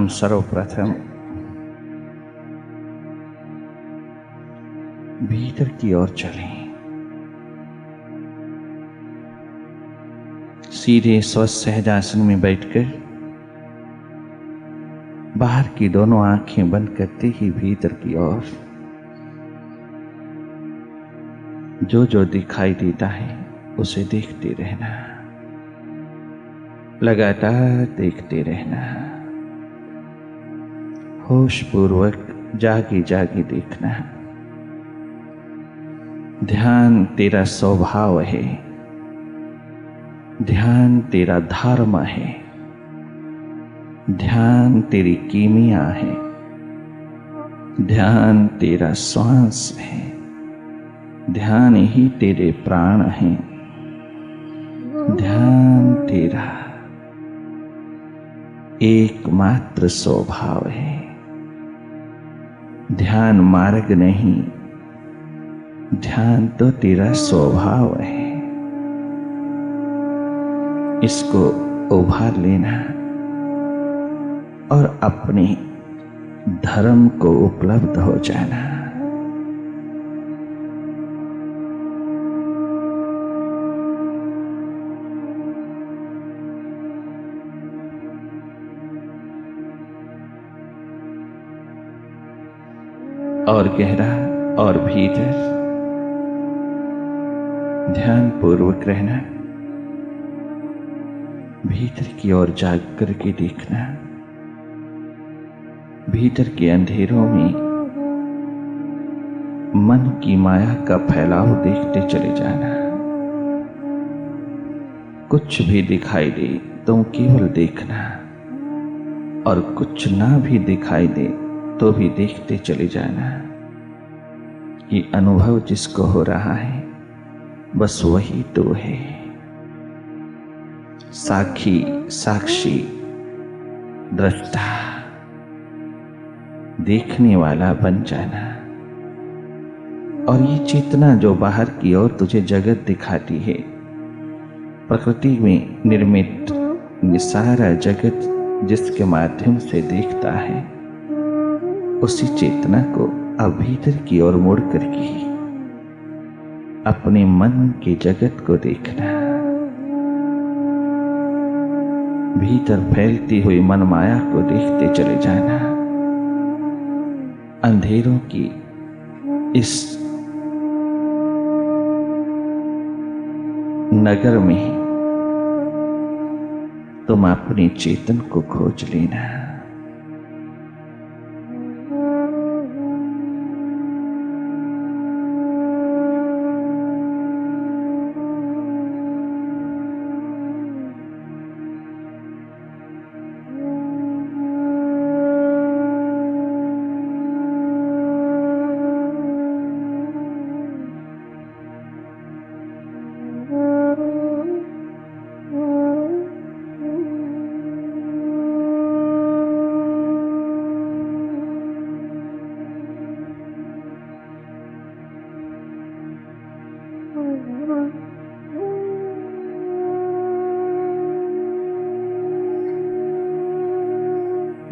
हम सर्वप्रथम भीतर की ओर चलें। सीधे स्वस्थ सहजासन में बैठकर बाहर की दोनों आंखें बंद करते ही भीतर की ओर जो जो दिखाई देता है उसे देखते रहना, लगातार देखते रहना, होशपूर्वक जागे जागे देखना। ध्यान तेरा स्वभाव है, ध्यान तेरा धर्म है, ध्यान तेरी कीमिया है, ध्यान तेरा श्वास है, ध्यान ही तेरे प्राण हैं, ध्यान तेरा एकमात्र स्वभाव है। ध्यान मार्ग नहीं, ध्यान तो तेरा स्वभाव है। इसको उभार लेना और अपने धर्म को उपलब्ध हो जाना। और गहरा और भीतर ध्यान पूर्वक रहना, भीतर की ओर जाग करके देखना। भीतर के अंधेरों में मन की माया का फैलाव देखते चले जाना। कुछ भी दिखाई दे तो केवल देखना, और कुछ ना भी दिखाई दे तो भी देखते चले जाना। ये अनुभव जिसको हो रहा है बस वही तो है। साक्षी साक्षी दृष्टा, देखने वाला बन जाना। और ये चेतना जो बाहर की ओर तुझे जगत दिखाती है, प्रकृति में निर्मित ये सारा जगत जिसके माध्यम से देखता है, उसी चेतना को अब भीतर की ओर मुड़ करके अपने मन के जगत को देखना। भीतर फैलती हुई मन माया को देखते चले जाना। अंधेरों की इस नगर में तुम अपनी चेतन को खोज लेना।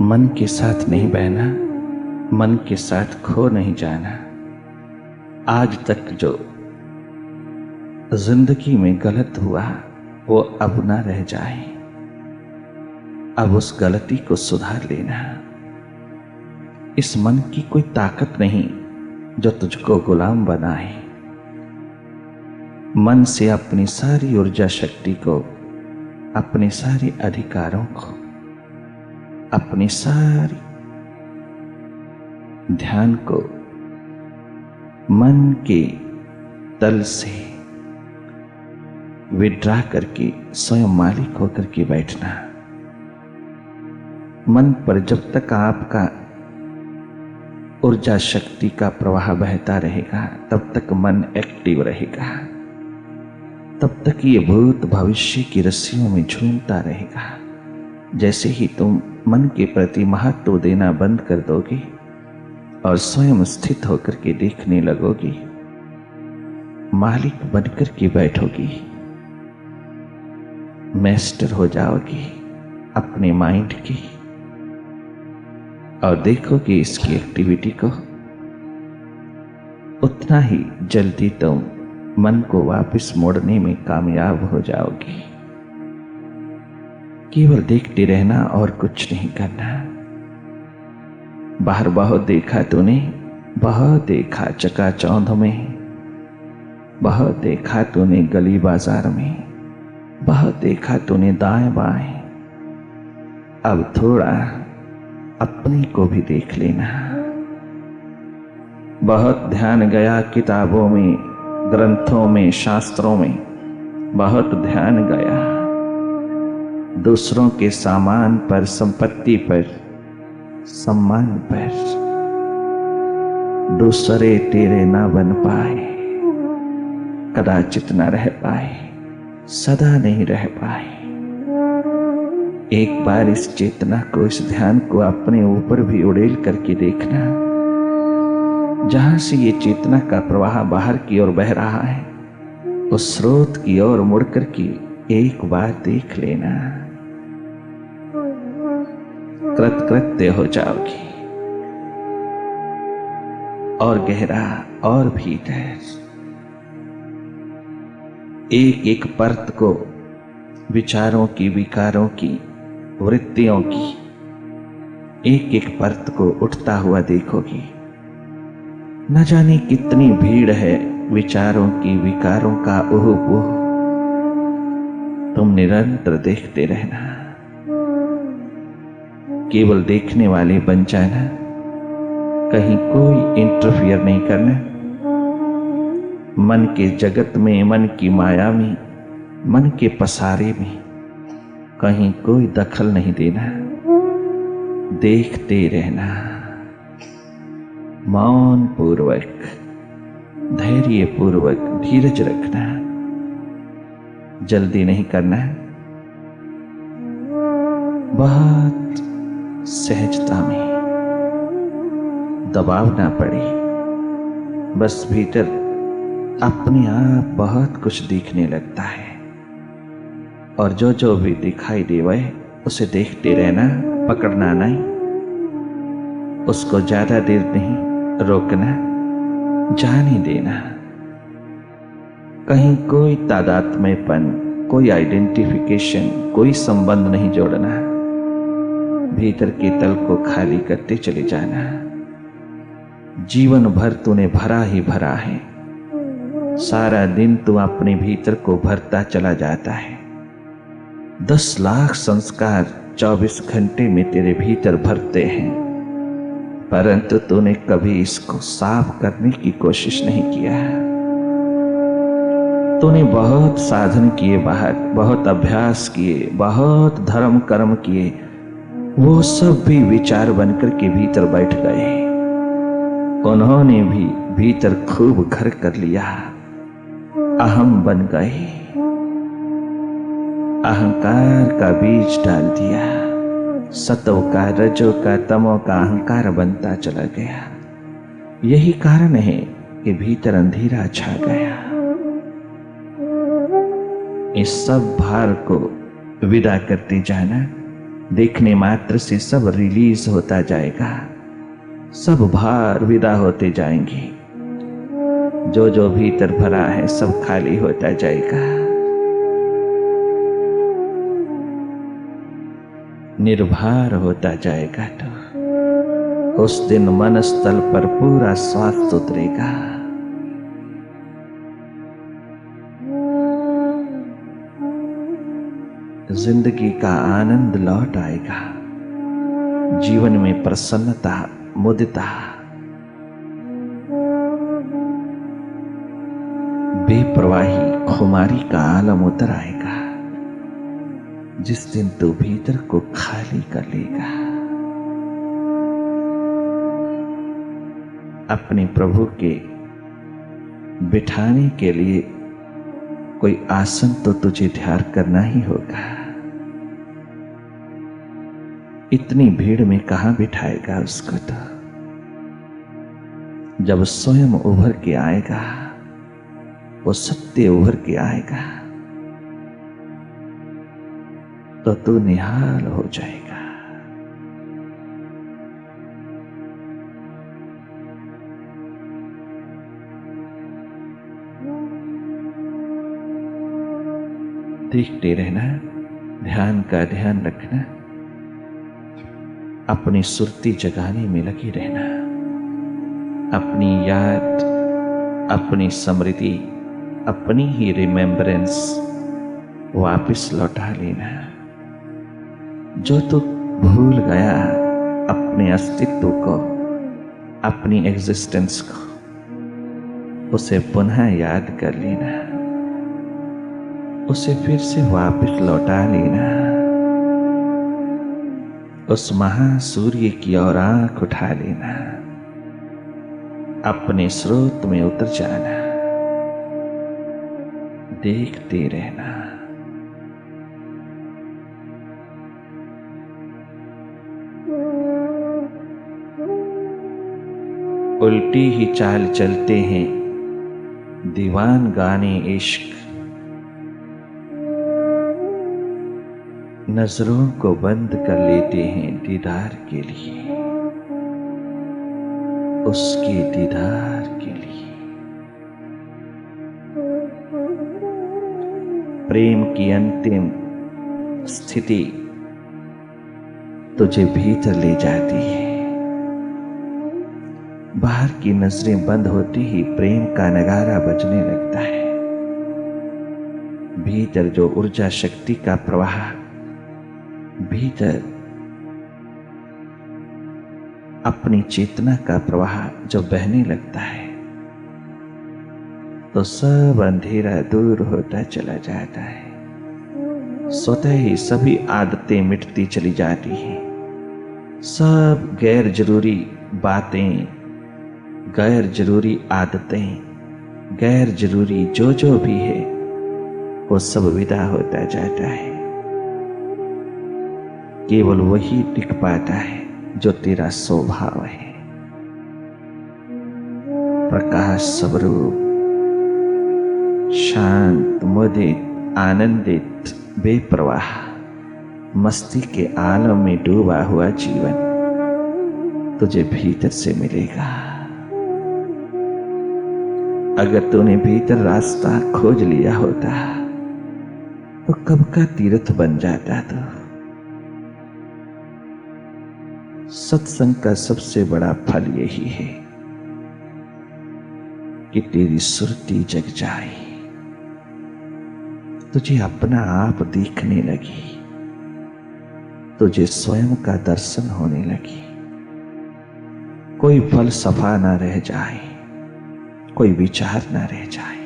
मन के साथ नहीं बहना, मन के साथ खो नहीं जाना। आज तक जो जिंदगी में गलत हुआ वो अब ना रह जाए। अब उस गलती को सुधार लेना। इस मन की कोई ताकत नहीं जो तुझको गुलाम बनाए। मन से अपनी सारी ऊर्जा शक्ति को, अपने सारे अधिकारों को, अपनी सारी ध्यान को मन के तल से विड्रा करके स्वयं मालिक होकर के बैठना। मन पर जब तक आपका ऊर्जा शक्ति का प्रवाह बहता रहेगा तब तक मन एक्टिव रहेगा, तब तक ये भूत भविष्य की रस्सियों में झूमता रहेगा। जैसे ही तुम मन के प्रति महत्व देना बंद कर दोगे और स्वयं स्थित होकर के देखने लगोगी, मालिक बनकर के बैठोगी, मास्टर हो जाओगी अपने माइंड की, और देखो कि इसकी एक्टिविटी को, उतना ही जल्दी तुम मन को वापस मोड़ने में कामयाब हो जाओगी। केवल देखते रहना और कुछ नहीं करना। बाहर बहुत देखा तूने, बहुत देखा चकाचौंध में, बहुत देखा तूने गली बाजार में, बहुत देखा तूने दाएं बाएं। अब थोड़ा अपनी को भी देख लेना। बहुत ध्यान गया किताबों में, ग्रंथों में, शास्त्रों में, बहुत ध्यान गया दूसरों के सामान पर, संपत्ति पर, सम्मान पर। दूसरे तेरे ना बन पाए, कदाचित न रह पाए, सदा नहीं रह पाए। एक बार इस चेतना को, इस ध्यान को अपने ऊपर भी उड़ेल करके देखना। जहां से ये चेतना का प्रवाह बाहर की ओर बह रहा है, उस स्रोत की ओर मुड़ करके एक बार देख लेना। कृतकृत्य हो जाओगी। और गहरा और भीतर एक एक परत को, विचारों की, विकारों की, वृत्तियों की एक एक परत को उठता हुआ देखोगी। न जाने कितनी भीड़ है विचारों की, विकारों का ओह। तुम निरंतर देखते रहना। केवल देखने वाले बन जाना, कहीं कोई इंटरफियर नहीं करना। मन के जगत में, मन की माया में, मन के पसारे में कहीं कोई दखल नहीं देना। देखते रहना, मौन पूर्वक, धैर्य पूर्वक, धीरज रखना। जल्दी नहीं करना, बहुत सहजता में, दबाव ना पड़े। बस भीतर अपने आप बहुत कुछ दिखने लगता है, और जो जो भी दिखाई देवे उसे देखते रहना, पकड़ना नहीं, उसको ज्यादा देर नहीं रोकना, जाने देना। कहीं कोई तादात्म्यपन, कोई आइडेंटिफिकेशन, कोई संबंध नहीं जोड़ना। भीतर के तल को खाली करते चले जाना। जीवन भर तूने भरा ही भरा है। सारा दिन तू अपने भीतर को भरता चला जाता है। 10 लाख संस्कार 24 घंटे में तेरे भीतर भरते हैं, परंतु तूने कभी इसको साफ करने की कोशिश नहीं किया। तूने बहुत साधन किए बाहर, बहुत अभ्यास किए, बहुत धर्म कर्म किए, वो सब भी विचार बनकर के भीतर बैठ गए। उन्होंने भी भीतर खूब घर कर लिया, अहम बन गए, अहंकार का बीज डाल दिया। सत्व का, रजो का, तमो का अहंकार बनता चला गया। यही कारण है कि भीतर अंधेरा छा गया। इस सब भार को विदा करते जाना। देखने मात्र से सब रिलीज होता जाएगा, सब भार विदा होते जाएंगे। जो जो भीतर भरा है सब खाली होता जाएगा। निर्भर होता जाएगा तो उस दिन मन स्थल पर पूरा स्वास्थ्य उतरेगा। जिंदगी का आनंद लौट आएगा। जीवन में प्रसन्नता, मुदिता, बेप्रवाही, खुमारी का आलम उतर आएगा। जिस दिन तू भीतर को खाली कर लेगा। अपने प्रभु के बिठाने के लिए कोई आसन तो तुझे ध्यान करना ही होगा। इतनी भीड़ में कहां बिठाएगा उसको? तो जब स्वयं उभर के आएगा, वो सत्य उभर के आएगा, तो तू निहाल हो जाएगा। देखते रहना, ध्यान का ध्यान रखना, अपनी सुरती जगाने में लगे रहना, अपनी याद, अपनी स्मृति, अपनी ही रिमेम्बरेंस वापस लौटा लेना। जो तू भूल गया अपने अस्तित्व को, अपनी एग्जिस्टेंस को, उसे पुनः याद कर लेना, उसे फिर से वापस लौटा लेना। उस महासूर्य की ओर आंख उठा लेना, अपने स्रोत में उतर जाना, देखते रहना। उल्टी ही चाल चलते हैं दीवान गाने इश्क, नजरों को बंद कर लेते हैं दीदार के लिए, उसके दीदार के लिए। प्रेम की अंतिम स्थिति तुझे भीतर ले जाती है। बाहर की नजरें बंद होती ही प्रेम का नगारा बजने लगता है। भीतर जो ऊर्जा शक्ति का प्रवाह, भीतर अपनी चेतना का प्रवाह जब बहने लगता है तो सब अंधेरा दूर होता चला जाता है। स्वतः ही सभी आदतें मिटती चली जाती हैं। सब गैर जरूरी बातें, गैर जरूरी आदतें, गैर जरूरी जो भी है वो सब विदा होता जाता है। केवल वही टिक पाता है जो तेरा स्वभाव है। प्रकाश स्वरूप, शांत, मुदित, आनंदित, बेप्रवाह, मस्ती के आलम में डूबा हुआ जीवन तुझे भीतर से मिलेगा। अगर तूने भीतर रास्ता खोज लिया होता तो कब का तीर्थ बन जाता। तो सत्संग का सबसे बड़ा फल यही है कि तेरी सुरती जग जाए, तुझे अपना आप दिखने लगी, तुझे स्वयं का दर्शन होने लगी। कोई फलसफा ना रह जाए, कोई विचार ना रह जाए।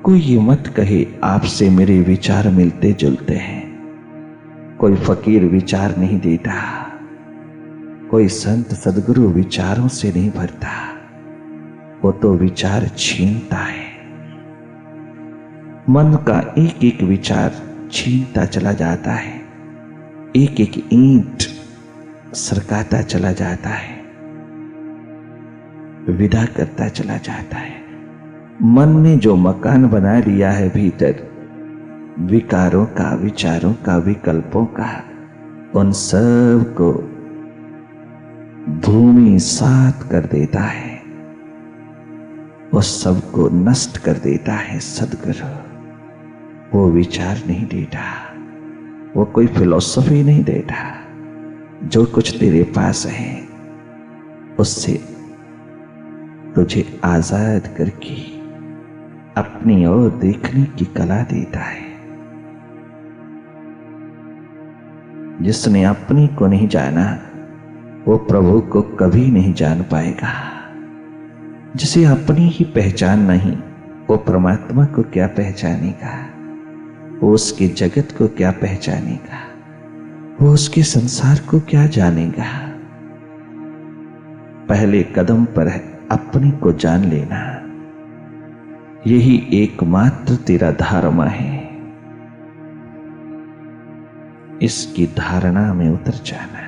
कोई ये मत कहे आपसे मेरे विचार मिलते जुलते हैं। कोई फकीर विचार नहीं देता, कोई संत सदगुरु विचारों से नहीं भरता, वो तो विचार छीनता है। मन का एक एक विचार छीनता चला जाता है, एक एक ईंट सरकाता चला जाता है, विदा करता चला जाता है। मन ने जो मकान बना लिया है भीतर, विकारों का, विचारों का, विकल्पों का, उन सब को भूमि सात कर देता है, उस सब को नष्ट कर देता है सद्गुरु। वो विचार नहीं देता, वो कोई फिलॉसफी नहीं देता। जो कुछ तेरे पास है उससे तुझे आजाद करके अपनी ओर देखने की कला देता है। जिसने अपनी को नहीं जाना वो प्रभु को कभी नहीं जान पाएगा। जिसे अपनी ही पहचान नहीं वो परमात्मा को क्या पहचानेगा, वो उसके जगत को क्या पहचानेगा, वो उसके संसार को क्या जानेगा। पहले कदम पर अपने को जान लेना, यही एकमात्र तेरा धर्म है। इसकी धारणा में उतर जाना।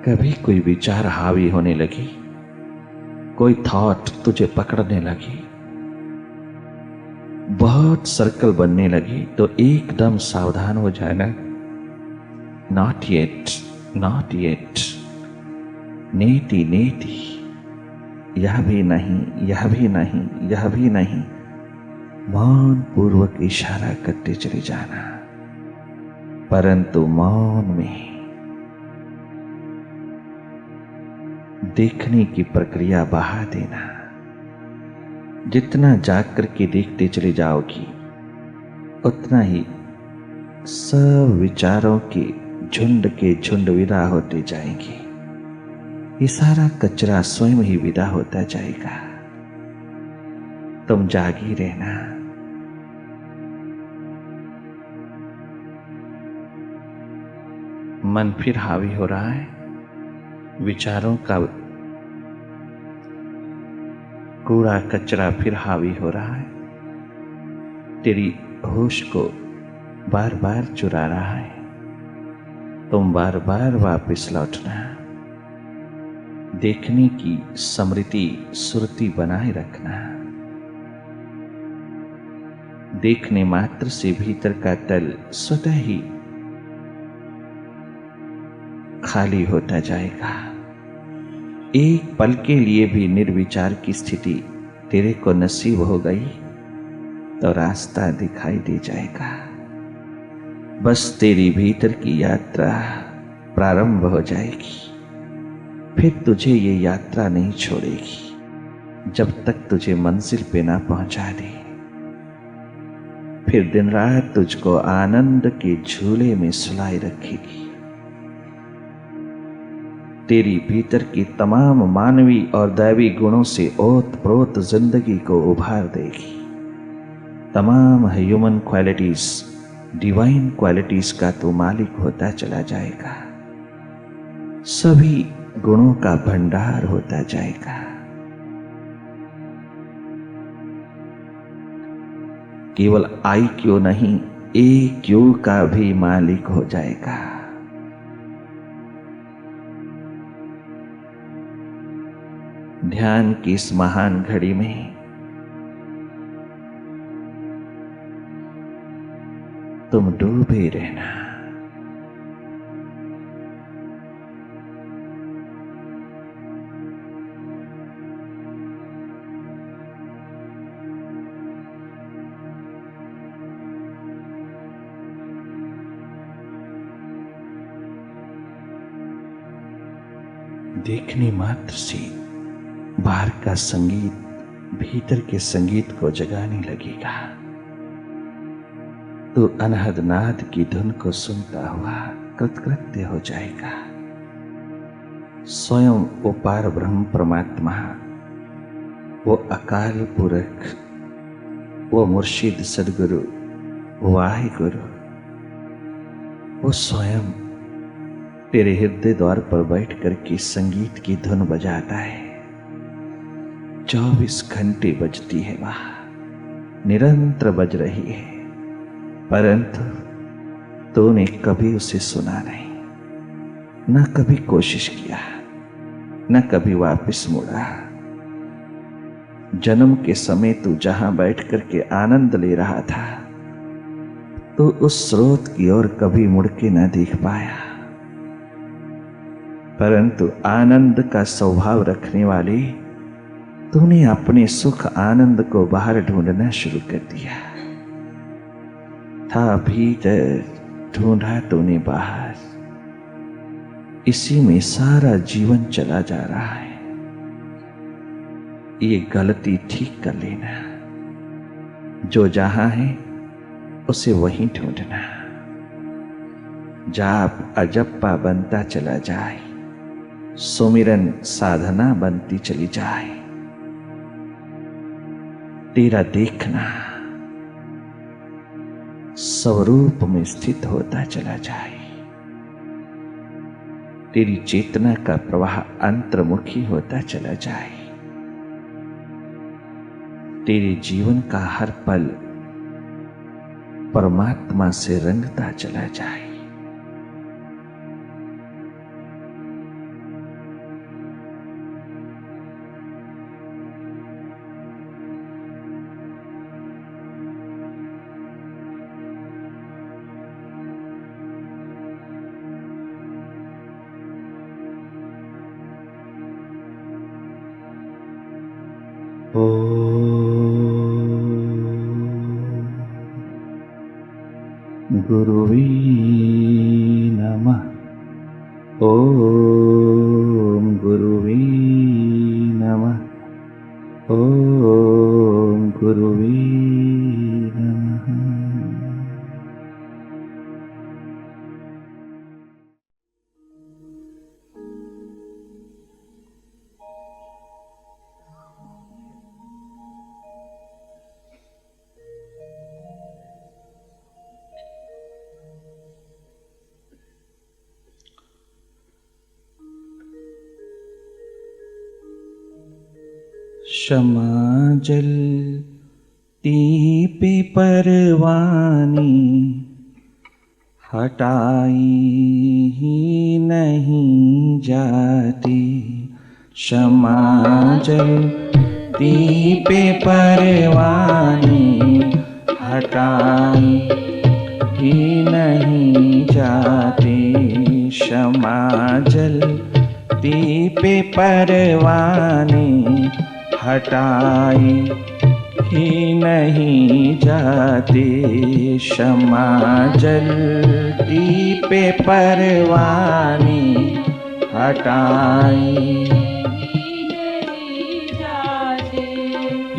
कभी कोई विचार हावी होने लगी, कोई थॉट तुझे पकड़ने लगी, बहुत सर्कल बनने लगी, तो एकदम सावधान हो जाना। नॉट येट, नॉट येट, नेति नेति, यह भी नहीं, यह भी नहीं, यह भी नहीं। मौन पूर्वक इशारा करते चले जाना, परंतु मौन में देखने की प्रक्रिया बढ़ा देना। जितना जाग करके देखते चले जाओगी, उतना ही सब विचारों के झुंड विदा होते जाएंगे। ये सारा कचरा स्वयं ही विदा होता जाएगा। तुम जागी रहना। मन फिर हावी हो रहा है, विचारों का कूड़ा कचरा फिर हावी हो रहा है, तेरी होश को बार बार चुरा रहा है। तुम बार बार वापस लौटना, देखने की स्मृति सुरती बनाए रखना। देखने मात्र से भीतर का तल स्वतः ही खाली होता जाएगा। एक पल के लिए भी निर्विचार की स्थिति तेरे को नसीब हो गई तो रास्ता दिखाई दे जाएगा। बस तेरी भीतर की यात्रा प्रारंभ हो जाएगी। फिर तुझे ये यात्रा नहीं छोड़ेगी जब तक तुझे मंजिल पे ना पहुंचा दे। फिर दिन रात तुझको आनंद के झूले में सुलाए रखेगी। तेरी भीतर की तमाम मानवी और दैवी गुणों से ओत-प्रोत जिंदगी को उभार देगी। तमाम ह्यूमन क्वालिटीज, डिवाइन क्वालिटीज का तू मालिक होता चला जाएगा। सभी गुणों का भंडार होता जाएगा। केवल IQ नहीं, EQ का भी मालिक हो जाएगा। ध्यान की इस महान घड़ी में तुम डूबे रहना। देखने मात्र से बाहर का संगीत भीतर के संगीत को जगाने लगेगा। तो अनहद नाद की धुन को सुनता हुआ कृतकृत्य हो जाएगा। स्वयं वो पार ब्रह्म परमात्मा, वो अकाल पुरख, वो मुर्शिद सदगुरु, वाहिगुरु, वो स्वयं तेरे हृदय द्वार पर बैठ करके संगीत की धुन बजाता है। 24 घंटे बजती है, वह निरंतर बज रही है, परंतु तूने कभी उसे सुना नहीं, न कभी कोशिश किया, न कभी वापस मुड़ा। जन्म के समय तू जहां बैठ करके आनंद ले रहा था, तो उस स्रोत की ओर कभी मुड़ के न देख पाया। परंतु आनंद का स्वभाव रखने वाले तूने अपने सुख आनंद को बाहर ढूंढना शुरू कर दिया था। भीतर ढूंढा तूने बाहर। इसी में सारा जीवन चला जा रहा है। ये गलती ठीक कर लेना। जो जहां है उसे वहीं ढूंढना। जाप अजप्पा बनता चला जाए, सुमिरन साधना बनती चली जाए। तेरा देखना स्वरूप में स्थित होता चला जाए। तेरी चेतना का प्रवाह अंतर्मुखी होता चला जाए। तेरे जीवन का हर पल परमात्मा से रंगता चला जाए। गुरुवे नमः। ओम गुरुवे नमः। ओम गुरुवे नमः। क्षमा जलती पे परवानी हटाई ही नहीं जाती। क्षमा जलती पे परवानी हटाई ही नहीं जाती। क्षमा जलती पे परवानी हटाई ही नहीं जाती। क्षमा जलती पे परवानी हटाई नहीं जाती।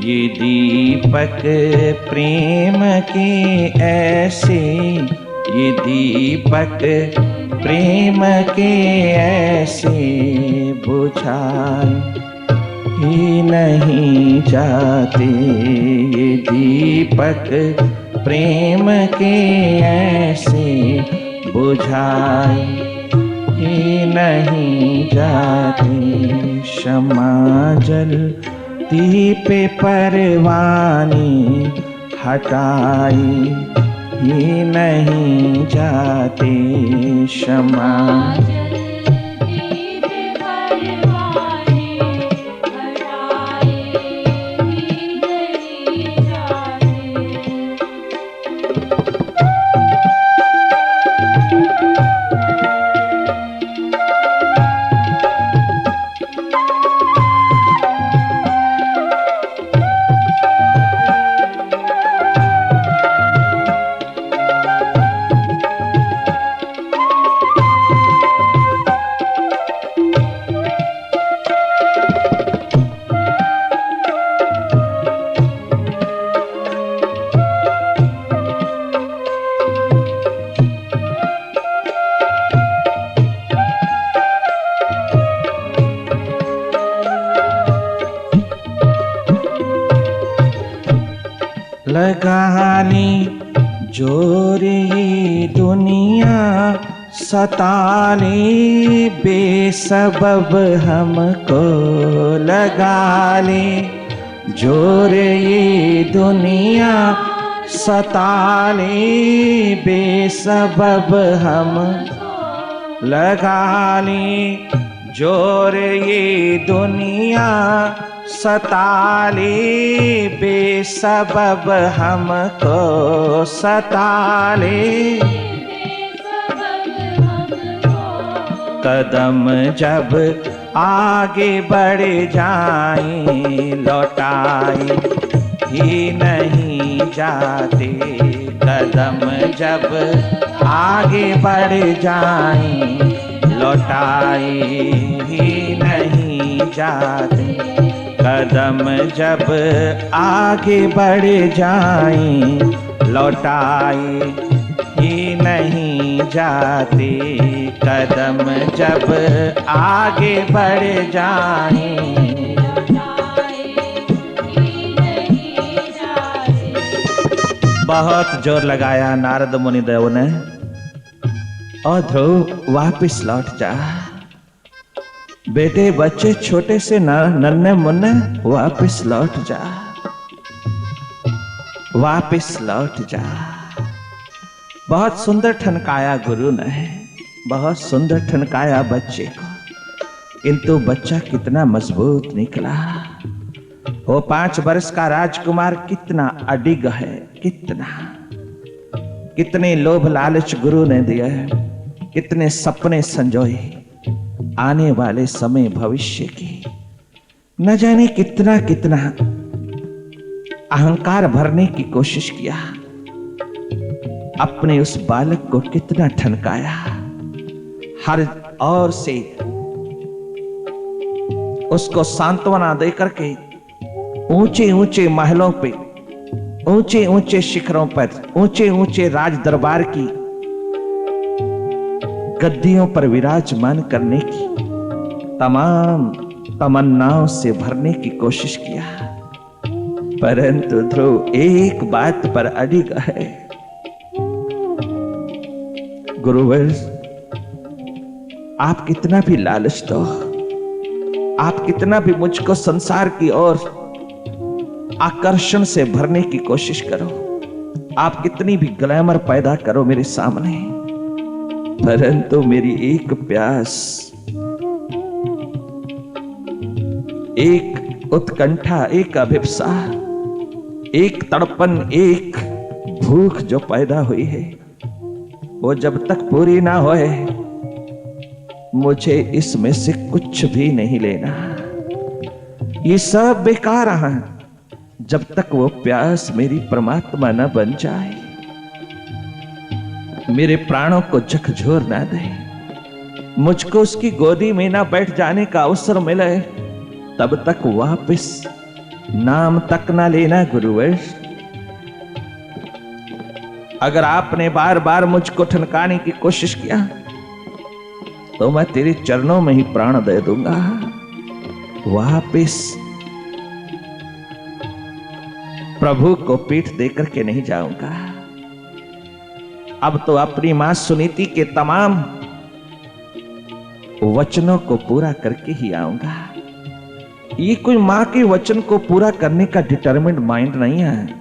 ये दीपक प्रेम के ऐसे, ये दीपक प्रेम के ऐसे बुझाए ही नहीं जाते। ये दीपक प्रेम के ऐसे बुझाए ही नहीं जाते। क्षमा जलती पे परवानी हटाई ही नहीं जाते। क्षमा लगा ली जोर ये दुनिया सता ले बेसबब हमको। लगा ले जोर ये दुनिया सता ले बेसबब हम। लगा ले जोर ये दुनिया सता ले बेसबब हमको। सता ले कदम जब आगे बढ़ जाएं लौटाए ही नहीं जाते। कदम जब आगे बढ़ जाएं लौटाए ही नहीं जाते। कदम जब आगे बढ़ जाएं लौटाए ही नहीं जाते। कदम जब आगे बढ़ जाएं बहुत जोर लगाया नारद मुनिदेव ने। और ध्रुव वापिस लौट जा बेटे, बच्चे छोटे से नन्हे मुन्ने वापिस लौट जा, वापिस लौट जा। बहुत सुंदर ठनकाया गुरु ने, बहुत सुंदर ठनकाया बच्चे को, किंतु बच्चा कितना मजबूत निकला। वो 5 वर्ष का राजकुमार कितना अडिग है, कितने लोभ लालच गुरु ने दिया है, कितने सपने संजोए आने वाले समय भविष्य की। न जाने कितना कितना अहंकार भरने की कोशिश किया, अपने उस बालक को कितना ठनकाया, हर ओर से उसको सांत्वना दे करके ऊंचे ऊंचे महलों पे, ऊंचे ऊंचे शिखरों पर, ऊंचे ऊंचे राज दरबार की गद्दियों पर विराजमान करने की तमाम तमन्नाओं से भरने की कोशिश किया, परंतु ध्रुव एक बात पर अडिग है। गुरुवर, आप कितना भी लालच दो, आप कितना भी मुझको संसार की ओर आकर्षण से भरने की कोशिश करो, आप कितनी भी ग्लैमर पैदा करो मेरे सामने, परंतु मेरी एक प्यास, एक उत्कंठा, एक अभिप्सा, एक तड़पन, एक भूख जो पैदा हुई है, वो जब तक पूरी ना होए मुझे इसमें से कुछ भी नहीं लेना। ये सब बेकार है जब तक वो प्यास मेरी परमात्मा न बन जाए, मेरे प्राणों को झकझोर ना दे, मुझको उसकी गोदी में ना बैठ जाने का अवसर मिले, तब तक वापस नाम तक ना लेना गुरुवर। अगर आपने बार बार मुझको ठनकाने की कोशिश किया तो मैं तेरे चरणों में ही प्राण दे दूंगा, वापस प्रभु को पीठ देकर के नहीं जाऊंगा। अब तो अपनी मां सुनीति के तमाम वचनों को पूरा करके ही आऊंगा। ये कोई मां के वचन को पूरा करने का डिटरमिन्ड माइंड नहीं है।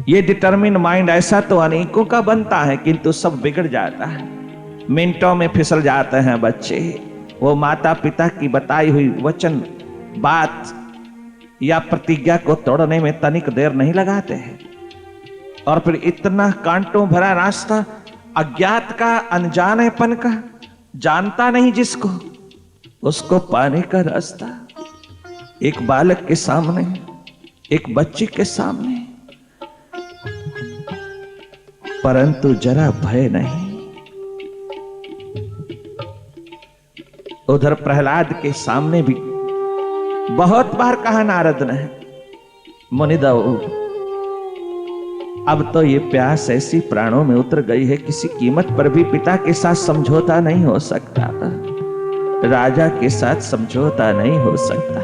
ये डिटरमिन्ड माइंड ऐसा तो अनेकों का बनता है, किंतु सब बिगड़ जाता है, मिनटों में फिसल जाते हैं बच्चे। वो माता पिता की बताई हुई वचन, बात या प्रतिज्ञा को तोड़ने में तनिक देर नहीं लगाते हैं, और फिर इतना कांटों भरा रास्ता, अज्ञात का, अनजानेपन का, जानता नहीं जिसको, उसको पाने का रास्ता एक बालक के सामने, एक बच्चे के सामने, परंतु जरा भय नहीं। उधर प्रहलाद के सामने भी बहुत बार कहा नारद ने, मुनिदेव अब तो ये प्यास ऐसी प्राणों में उतर गई है, किसी कीमत पर भी पिता के साथ समझौता नहीं हो सकता, राजा के साथ समझौता नहीं हो सकता,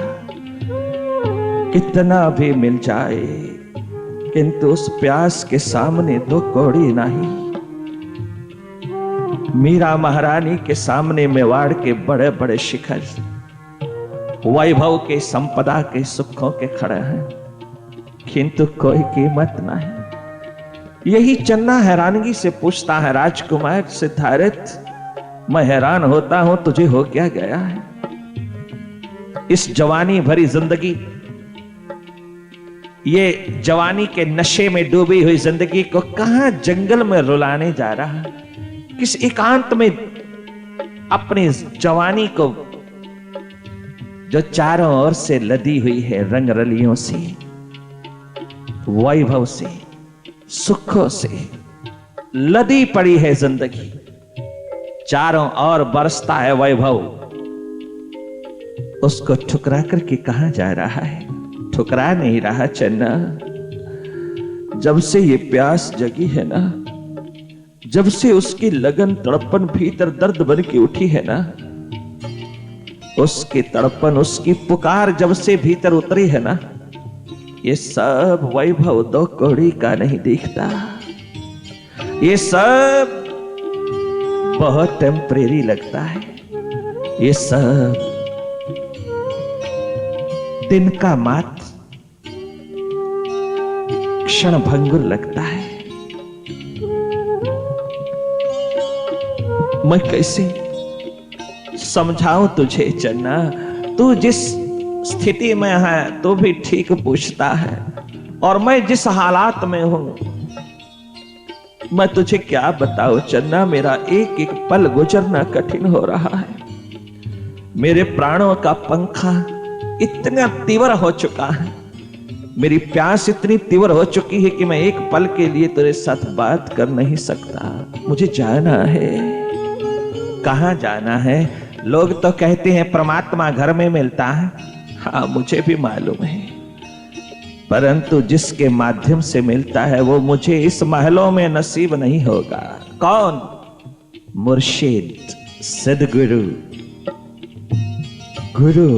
कितना भी मिल जाए किंतु उस प्यास के सामने दो कौड़ी नहीं। मीरा महारानी के सामने मेवाड़ के बड़े बड़े शिखर, वैभव के, संपदा के, सुखों के खड़े हैं, किंतु कोई कीमत नहीं। यही चन्ना हैरानगी से पूछता है, राजकुमार सिद्धार्थ, मैं हैरान होता हूं तुझे हो क्या गया है? इस जवानी भरी जिंदगी, ये जवानी के नशे में डूबी हुई जिंदगी को कहां जंगल में रुलाने जा रहा है? किस एकांत में अपनी जवानी को, जो चारों ओर से लदी हुई है रंग रलियों से, वैभव से, सुखों से लदी पड़ी है जिंदगी, चारों ओर बरसता है वैभव, उसको ठुकरा करके कहां जा रहा है? ठुकरा नहीं रहा चन्ना। जब से ये प्यास जगी है ना, जब से उसकी लगन तड़पन भीतर दर्द बन के उठी है ना, उसकी तड़पन, उसकी पुकार जब से भीतर उतरी है ना, ये सब वैभव दो कौड़ी का नहीं दिखता, ये सब बहुत टेम्परेरी लगता है, ये सब दिन का मात्र क्षण भंगुर लगता है। मैं कैसे समझाऊं तुझे चन्ना? तू जिस स्थिति में है तो भी ठीक पूछता है, और मैं जिस हालात में हूं मैं तुझे क्या बताऊं चन्ना? मेरा एक एक पल गुजरना कठिन हो रहा है। मेरे प्राणों का पंखा इतना तीव्र हो चुका है मेरी प्यास इतनी तीव्र हो चुकी है कि मैं एक पल के लिए तेरे साथ बात कर नहीं सकता। मुझे जाना है। कहाँ जाना है? लोग तो कहते हैं परमात्मा घर में मिलता है। हाँ, मुझे भी मालूम है, परंतु जिसके माध्यम से मिलता है वो मुझे इस महलों में नसीब नहीं होगा। कौन? मुर्शिद, सदगुरु, गुरु।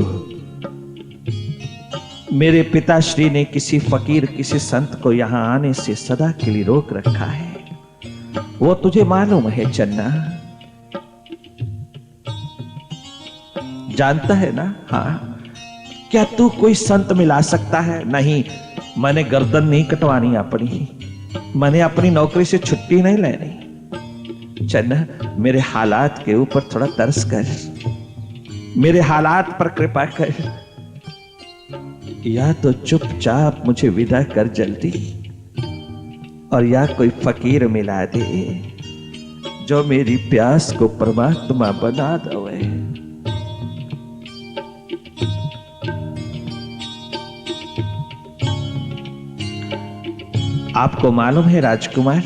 मेरे पिताश्री ने किसी फकीर, किसी संत को यहां आने से सदा के लिए रोक रखा है। वो तुझे मालूम है चन्ना, जानता है ना? हाँ। क्या तू कोई संत मिला सकता है? नहीं, मैंने गर्दन नहीं कटवानी अपनी, मैंने अपनी नौकरी से छुट्टी नहीं लेनी। चन्ना, मेरे हालात के ऊपर थोड़ा तरस कर, मेरे हालात पर कृपा कर, या तो चुपचाप मुझे विदा कर जल्दी, और या कोई फकीर मिला दे जो मेरी प्यास को परमात्मा बना दे। आपको मालूम है राजकुमार,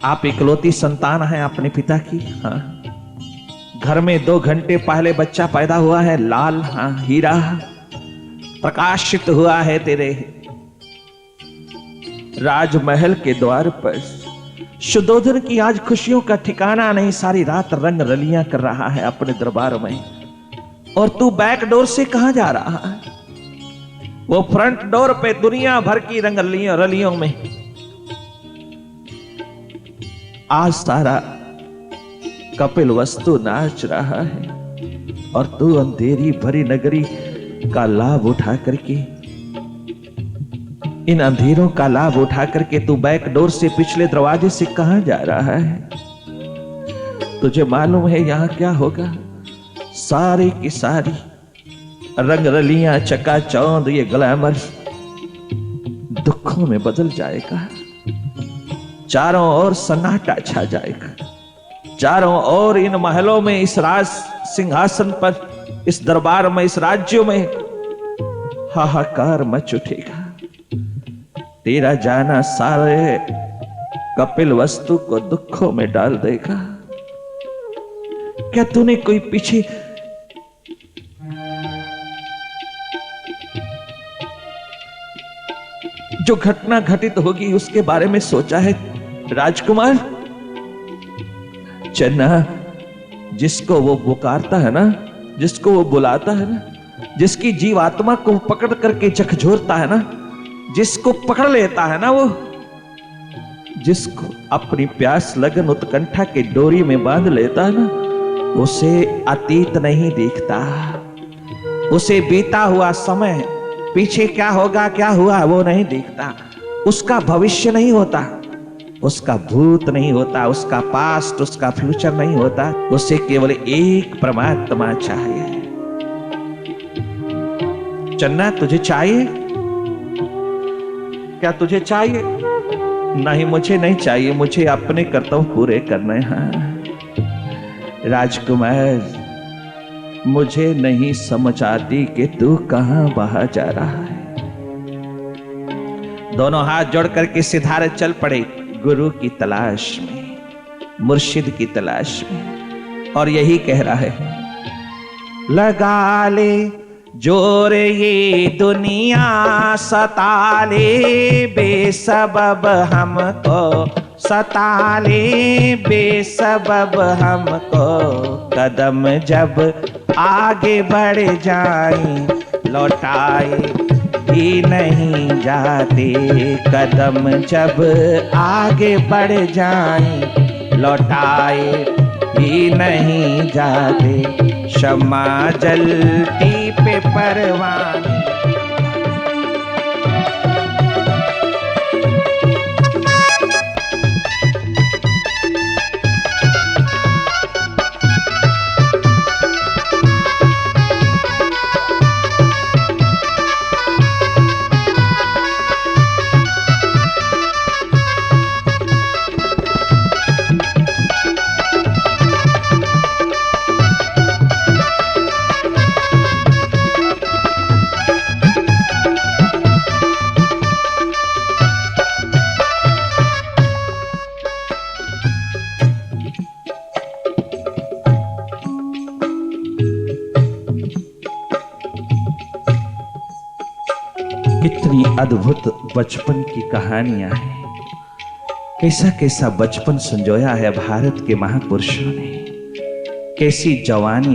आप इकलौती संतान हैं अपने पिता की। हाँ, घर में 2 घंटे पहले बच्चा पैदा हुआ है, लाल, हाँ, हीरा प्रकाशित हुआ है तेरे राजमहल के द्वार पर। शुद्धोधन की आज खुशियों का ठिकाना नहीं, सारी रात रंग रलियां कर रहा है अपने दरबार में, और तू बैक डोर से कहां जा रहा है? वो फ्रंट डोर पे दुनिया भर की रंग रलियों में आज सारा कपिल वस्तु नाच रहा है, और तू अंधेरी भरी नगरी का लाभ उठा करके, इन अंधेरों का लाभ उठा करके तू बैक डोर से, पिछले दरवाजे से कहां जा रहा है? तुझे मालूम है यहां क्या होगा? सारी की सारी रंग रलियां, चकाचौंध, ये ग्लैमर दुखों में बदल जाएगा। चारों ओर सन्नाटा छा जाएगा। चारों ओर इन महलों में, इस राज सिंहासन पर, इस दरबार में, इस राज्य में हाहाकार मच उठेगा। तेरा जाना सारे कपिल वस्तु को दुखों में डाल देगा। क्या तूने कोई पीछे जो घटना घटित होगी उसके बारे में सोचा है राजकुमार? चन्ना, जिसको वो पुकारता है ना, जिसको वो बुलाता है ना, जिसकी जीवात्मा को पकड़ करके झकझोरता है ना, जिसको पकड़ लेता है ना, वो जिसको अपनी प्यास लगन उत्कंठा के डोरी में बांध लेता है ना, उसे अतीत नहीं दिखता, उसे बीता हुआ समय, पीछे क्या होगा, क्या हुआ, वो नहीं दिखता। उसका भविष्य नहीं होता, उसका भूत नहीं होता, उसका पास्ट, उसका फ्यूचर नहीं होता। उसे केवल एक परमात्मा चाहिए। चन्ना, तुझे चाहिए? क्या तुझे चाहिए? नहीं, मुझे नहीं चाहिए, मुझे अपने कर्तव्य पूरे करने हैं। राजकुमार, मुझे नहीं समझ आती कि तू कहां बाहर जा रहा है। दोनों हाथ जोड़ करके सिधारे चल पड़े गुरु की तलाश में, मुर्शिद की तलाश में, और यही कह रहा है, लगा ले जोर ये दुनिया सता ले, बेसबब हमको सता ले, बेसबब हमको। कदम जब आगे बढ़ जाए लौटाए भी नहीं जाते, कदम जब आगे बढ़ जाए लौटाए भी नहीं जाते। शम्मा जलती पे परवान, अद्भुत बचपन की कहानियां हैं। कैसा कैसा बचपन संजोया है भारत के महापुरुषों ने, कैसी जवानी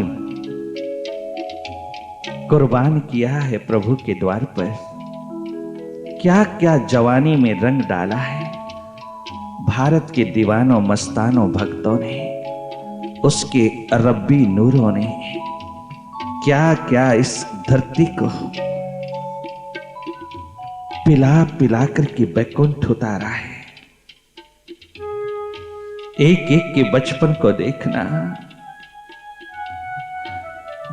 कुर्बान किया है प्रभु के द्वार पर, क्या क्या जवानी में रंग डाला है भारत के दीवानों मस्तानों भक्तों ने, उसके रब्बी नूरों ने क्या क्या इस धरती को पिला पिला करके बैकुंठ उतारा है। एक एक के बचपन को देखना,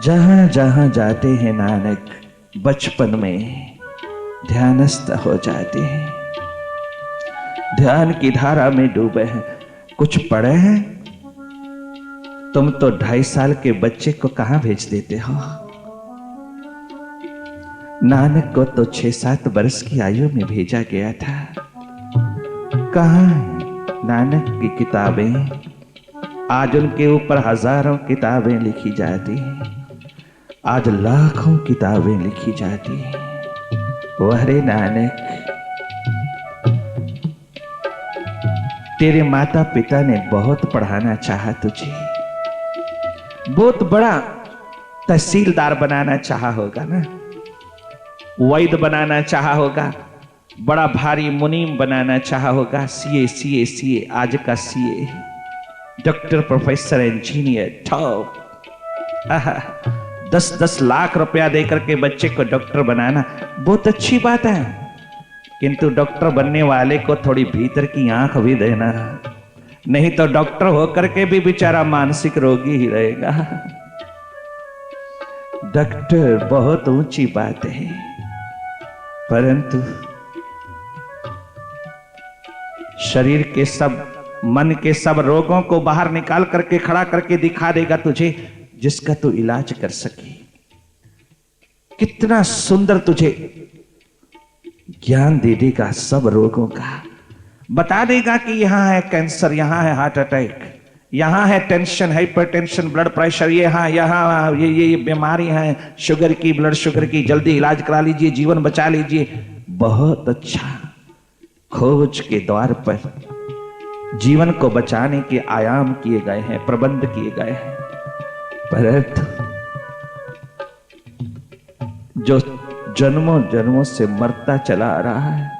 जहां जहां जाते हैं नानक बचपन में ध्यानस्थ हो जाते हैं, ध्यान की धारा में डूबे हैं। कुछ पढ़े हैं? तुम तो 2.5 साल के बच्चे को कहां भेज देते हो? नानक को तो 6-7 वर्ष की आयु में भेजा गया था। कहां है नानक की किताबें? आज उनके ऊपर हजारों किताबें लिखी जाती हैं, आज लाखों किताबें लिखी जाती हैं। वहरे नानक, तेरे माता पिता ने बहुत पढ़ाना चाहा तुझे, बहुत बड़ा तहसीलदार बनाना चाहा होगा ना, वैद्य बनाना चाहा होगा, बड़ा भारी मुनीम बनाना चाहा होगा। सीए आज का CA, doctor professor engineer top. 10-10 lakh रुपया देकर के बच्चे को डॉक्टर बनाना बहुत अच्छी बात है, किंतु डॉक्टर बनने वाले को थोड़ी भीतर की आंख भी देना, नहीं तो डॉक्टर होकर के भी बेचारा मानसिक रोगी ही रहेगा। डॉक्टर बहुत ऊंची बात है, परंतु शरीर के सब, मन के सब रोगों को बाहर निकाल करके खड़ा करके दिखा देगा तुझे, जिसका तू इलाज कर सके। कितना सुंदर तुझे ज्ञान दे देगा सब रोगों का, बता देगा कि यहां है कैंसर, यहां है हार्ट अटैक, यहां है टेंशन, हाइपरटेंशन, ब्लड प्रेशर, ये बीमारी है, शुगर की, ब्लड शुगर की, जल्दी इलाज करा लीजिए, जीवन बचा लीजिए। बहुत अच्छा खोज के द्वार पर जीवन को बचाने के आयाम किए गए हैं, प्रबंध किए गए हैं, परंतु जो जन्मों जन्मों से मरता चला आ रहा है,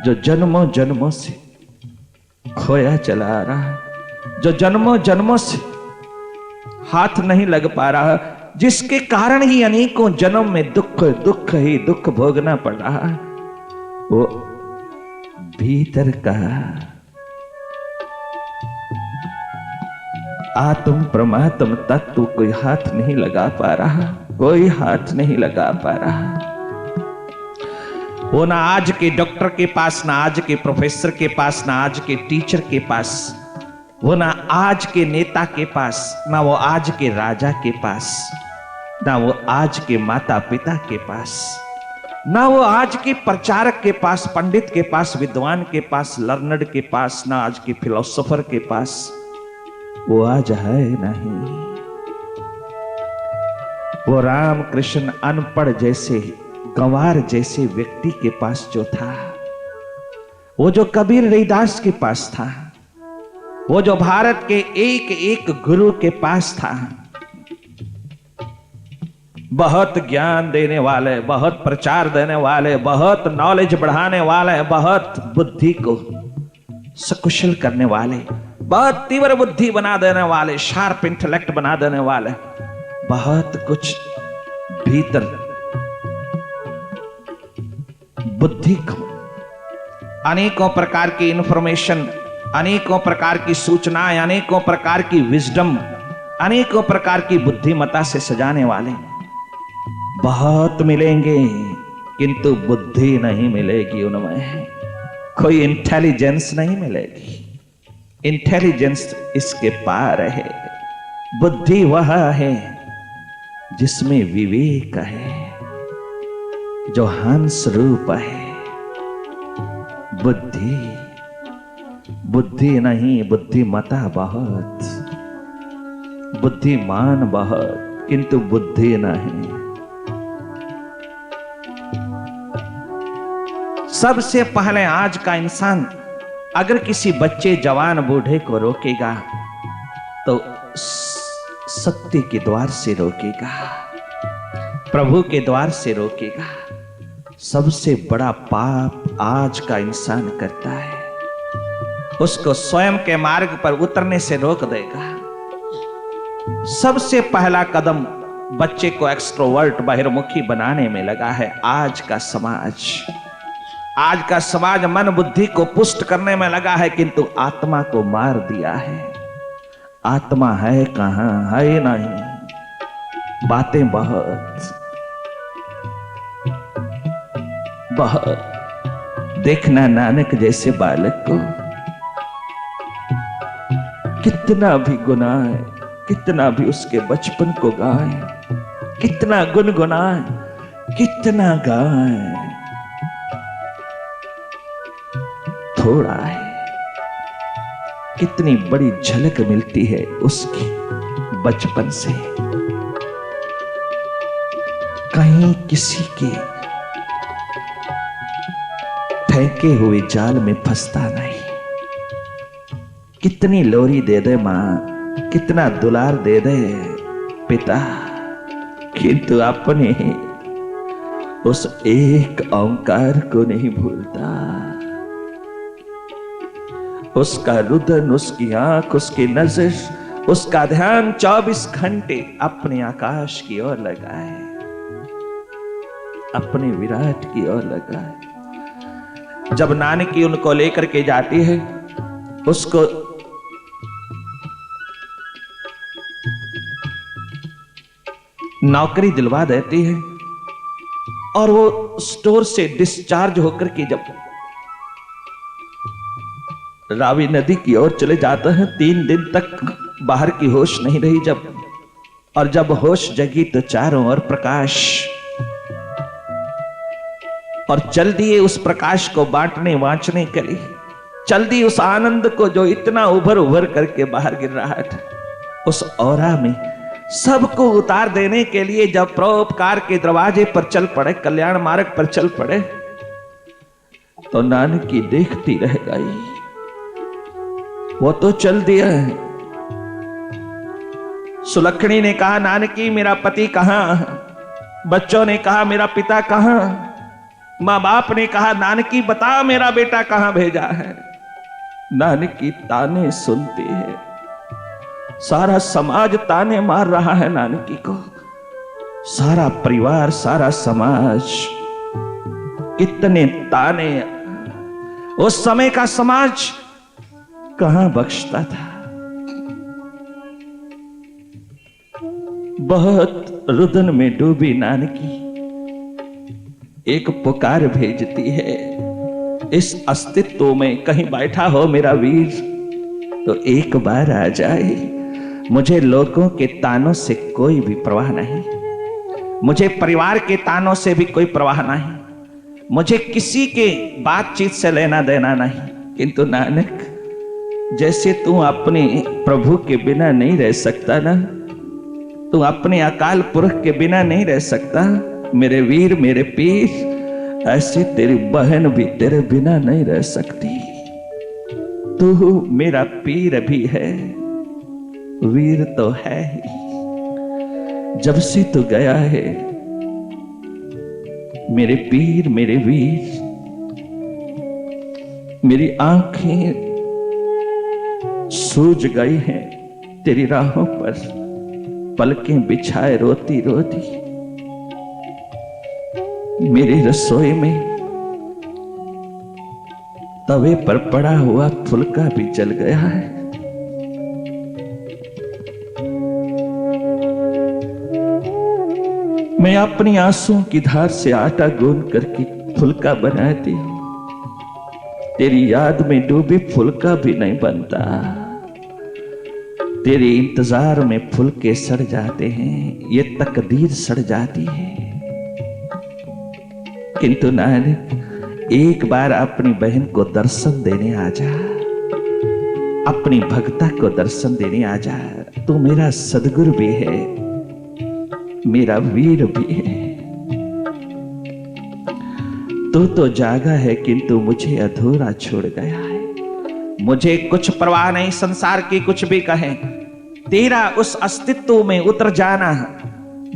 जो जन्मों जन्मों से खोया चला आ रहा है, जो जन्मों जन्मों से हाथ नहीं लग पा रहा, जिसके कारण ही अनेकों जन्म में दुख ही दुख भोगना पड़ रहा है, वो भीतर का आत्म परमात्म तत्व कोई हाथ नहीं लगा पा रहा, कोई हाथ नहीं लगा पा रहा। वो ना आज के डॉक्टर के पास, ना आज के प्रोफेसर के पास, ना आज के टीचर के पास, वो ना आज के नेता के पास, ना वो आज के राजा के पास, ना वो आज के माता पिता के पास, ना वो आज के प्रचारक के पास, पंडित के पास, विद्वान के पास, लर्नड के पास, ना आज के फिलोसोफर के पास, वो आज है नहीं। वो राम कृष्ण अनपढ़ जैसे, गंवार जैसे व्यक्ति के पास जो था, वो जो कबीर रविदास के पास था, वो जो भारत के एक एक गुरु के पास था, बहुत ज्ञान देने वाले, बहुत प्रचार देने वाले, बहुत नॉलेज बढ़ाने वाले, बहुत बुद्धि को सकुशल करने वाले, बहुत तीव्र बुद्धि बना देने वाले, शार्प इंटेलेक्ट बना देने वाले, बहुत कुछ भीतर बुद्धि को, अनेकों प्रकार की इंफॉर्मेशन, अनेकों प्रकार की सूचनाएं, अनेकों प्रकार की विजडम, अनेकों प्रकार की बुद्धिमत्ता से सजाने वाले बहुत मिलेंगे, किंतु बुद्धि नहीं मिलेगी उनमें, कोई इंटेलिजेंस नहीं मिलेगी। इंटेलिजेंस इसके पार है, बुद्धि वह है जिसमें विवेक है, जो हंस रूप है। बुद्धि नहीं, बुद्धिमता बहुत, बुद्धिमान बहुत, किंतु बुद्धि नहीं। सबसे पहले आज का इंसान अगर किसी बच्चे जवान बूढ़े को रोकेगा तो सत्य के द्वार से रोकेगा, प्रभु के द्वार से रोकेगा। सबसे बड़ा पाप आज का इंसान करता है, उसको स्वयं के मार्ग पर उतरने से रोक देगा। सबसे पहला कदम बच्चे को एक्सट्रोवर्ट बहिर्मुखी बनाने में लगा है आज का समाज। आज का समाज मन बुद्धि को पुष्ट करने में लगा है, किंतु आत्मा को मार दिया है। आत्मा है कहां, है नहीं, बातें बहुत बहुत। देखना नानक जैसे बालक को कितना भी गुनाए, कितना भी उसके बचपन को गाए, कितना गुनगुनाए, कितना गाए, थोड़ा है। कितनी बड़ी झलक मिलती है उसकी बचपन से। कहीं किसी के फेंके हुए जाल में फंसता नहीं। कितनी लोरी दे दे मां, कितना दुलार दे दे पिता, किंतु अपने उस एक ओंकार को नहीं भूलता। उसका रुदन, उसकी आंख, उसकी नजर, उसका ध्यान 24 घंटे अपने आकाश की ओर लगा है, अपने विराट की ओर लगा है। जब नानकी उनको लेकर के जाती है, उसको नौकरी दिलवा देती है और वो स्टोर से डिस्चार्ज होकर के जब रावी नदी की ओर चले जाते हैं, 3 दिन तक बाहर की होश नहीं रही। जब होश जगी तो चारों ओर प्रकाश, और चल दिए उस प्रकाश को बांटने बांचने के लिए। चल दी उस आनंद को जो इतना उभर उभर करके बाहर गिर रहा था, उस औरा में सबको उतार देने के लिए जब परोपकार के दरवाजे पर चल पड़े, कल्याण मार्ग पर चल पड़े, तो नानकी देखती रह गई। वो तो चल दिया है। सुलक्षणी ने कहा, नानकी मेरा पति कहां? बच्चों ने कहा, मेरा पिता कहां? मां बाप ने कहा, नानकी बता मेरा बेटा कहां भेजा है? नानकी ताने सुनती है। सारा समाज ताने मार रहा है नानकी को, सारा परिवार, सारा समाज, कितने ताने। उस समय का समाज कहां बख्शता था। बहुत रुदन में डूबी नानकी एक पुकार भेजती है, इस अस्तित्व में कहीं बैठा हो मेरा वीर तो एक बार आ जाए। मुझे लोगों के तानों से कोई भी परवाह नहीं, मुझे परिवार के तानों से भी कोई परवाह नहीं, मुझे किसी के बातचीत से लेना देना नहीं। किंतु नानक, जैसे तू अपने प्रभु के बिना नहीं रह सकता ना, तू अपने अकाल पुरख के बिना नहीं रह सकता मेरे वीर, मेरे पीर, ऐसे तेरी बहन भी तेरे बिना नहीं रह सकती। तू मेरा पीर भी है, वीर तो है ही। जब से तू गया है मेरे पीर, मेरे वीर, मेरी आंखें सूज गई हैं तेरी राहों पर, पलकें बिछाए रोती रोती। मेरी रसोई में तवे पर पड़ा हुआ फुलका भी जल गया है। मैं अपनी आंसुओं की धार से आटा गूंद करके फुलका बनाती हूं, तेरी याद में डूबी फुलका भी नहीं बनता। तेरे इंतजार में फुलके सड़ जाते हैं, ये तकदीर सड़ जाती है। किंतु नानक, एक बार अपनी बहन को दर्शन देने आ जा, अपनी भक्ता को दर्शन देने आ जा। तू मेरा सदगुरु भी है, मेरा वीर भी है। तू तो जागा है किंतु मुझे अधूरा छोड़ गया है। मुझे कुछ परवाह नहीं संसार की कुछ भी कहें, तेरा उस अस्तित्व में उतर जाना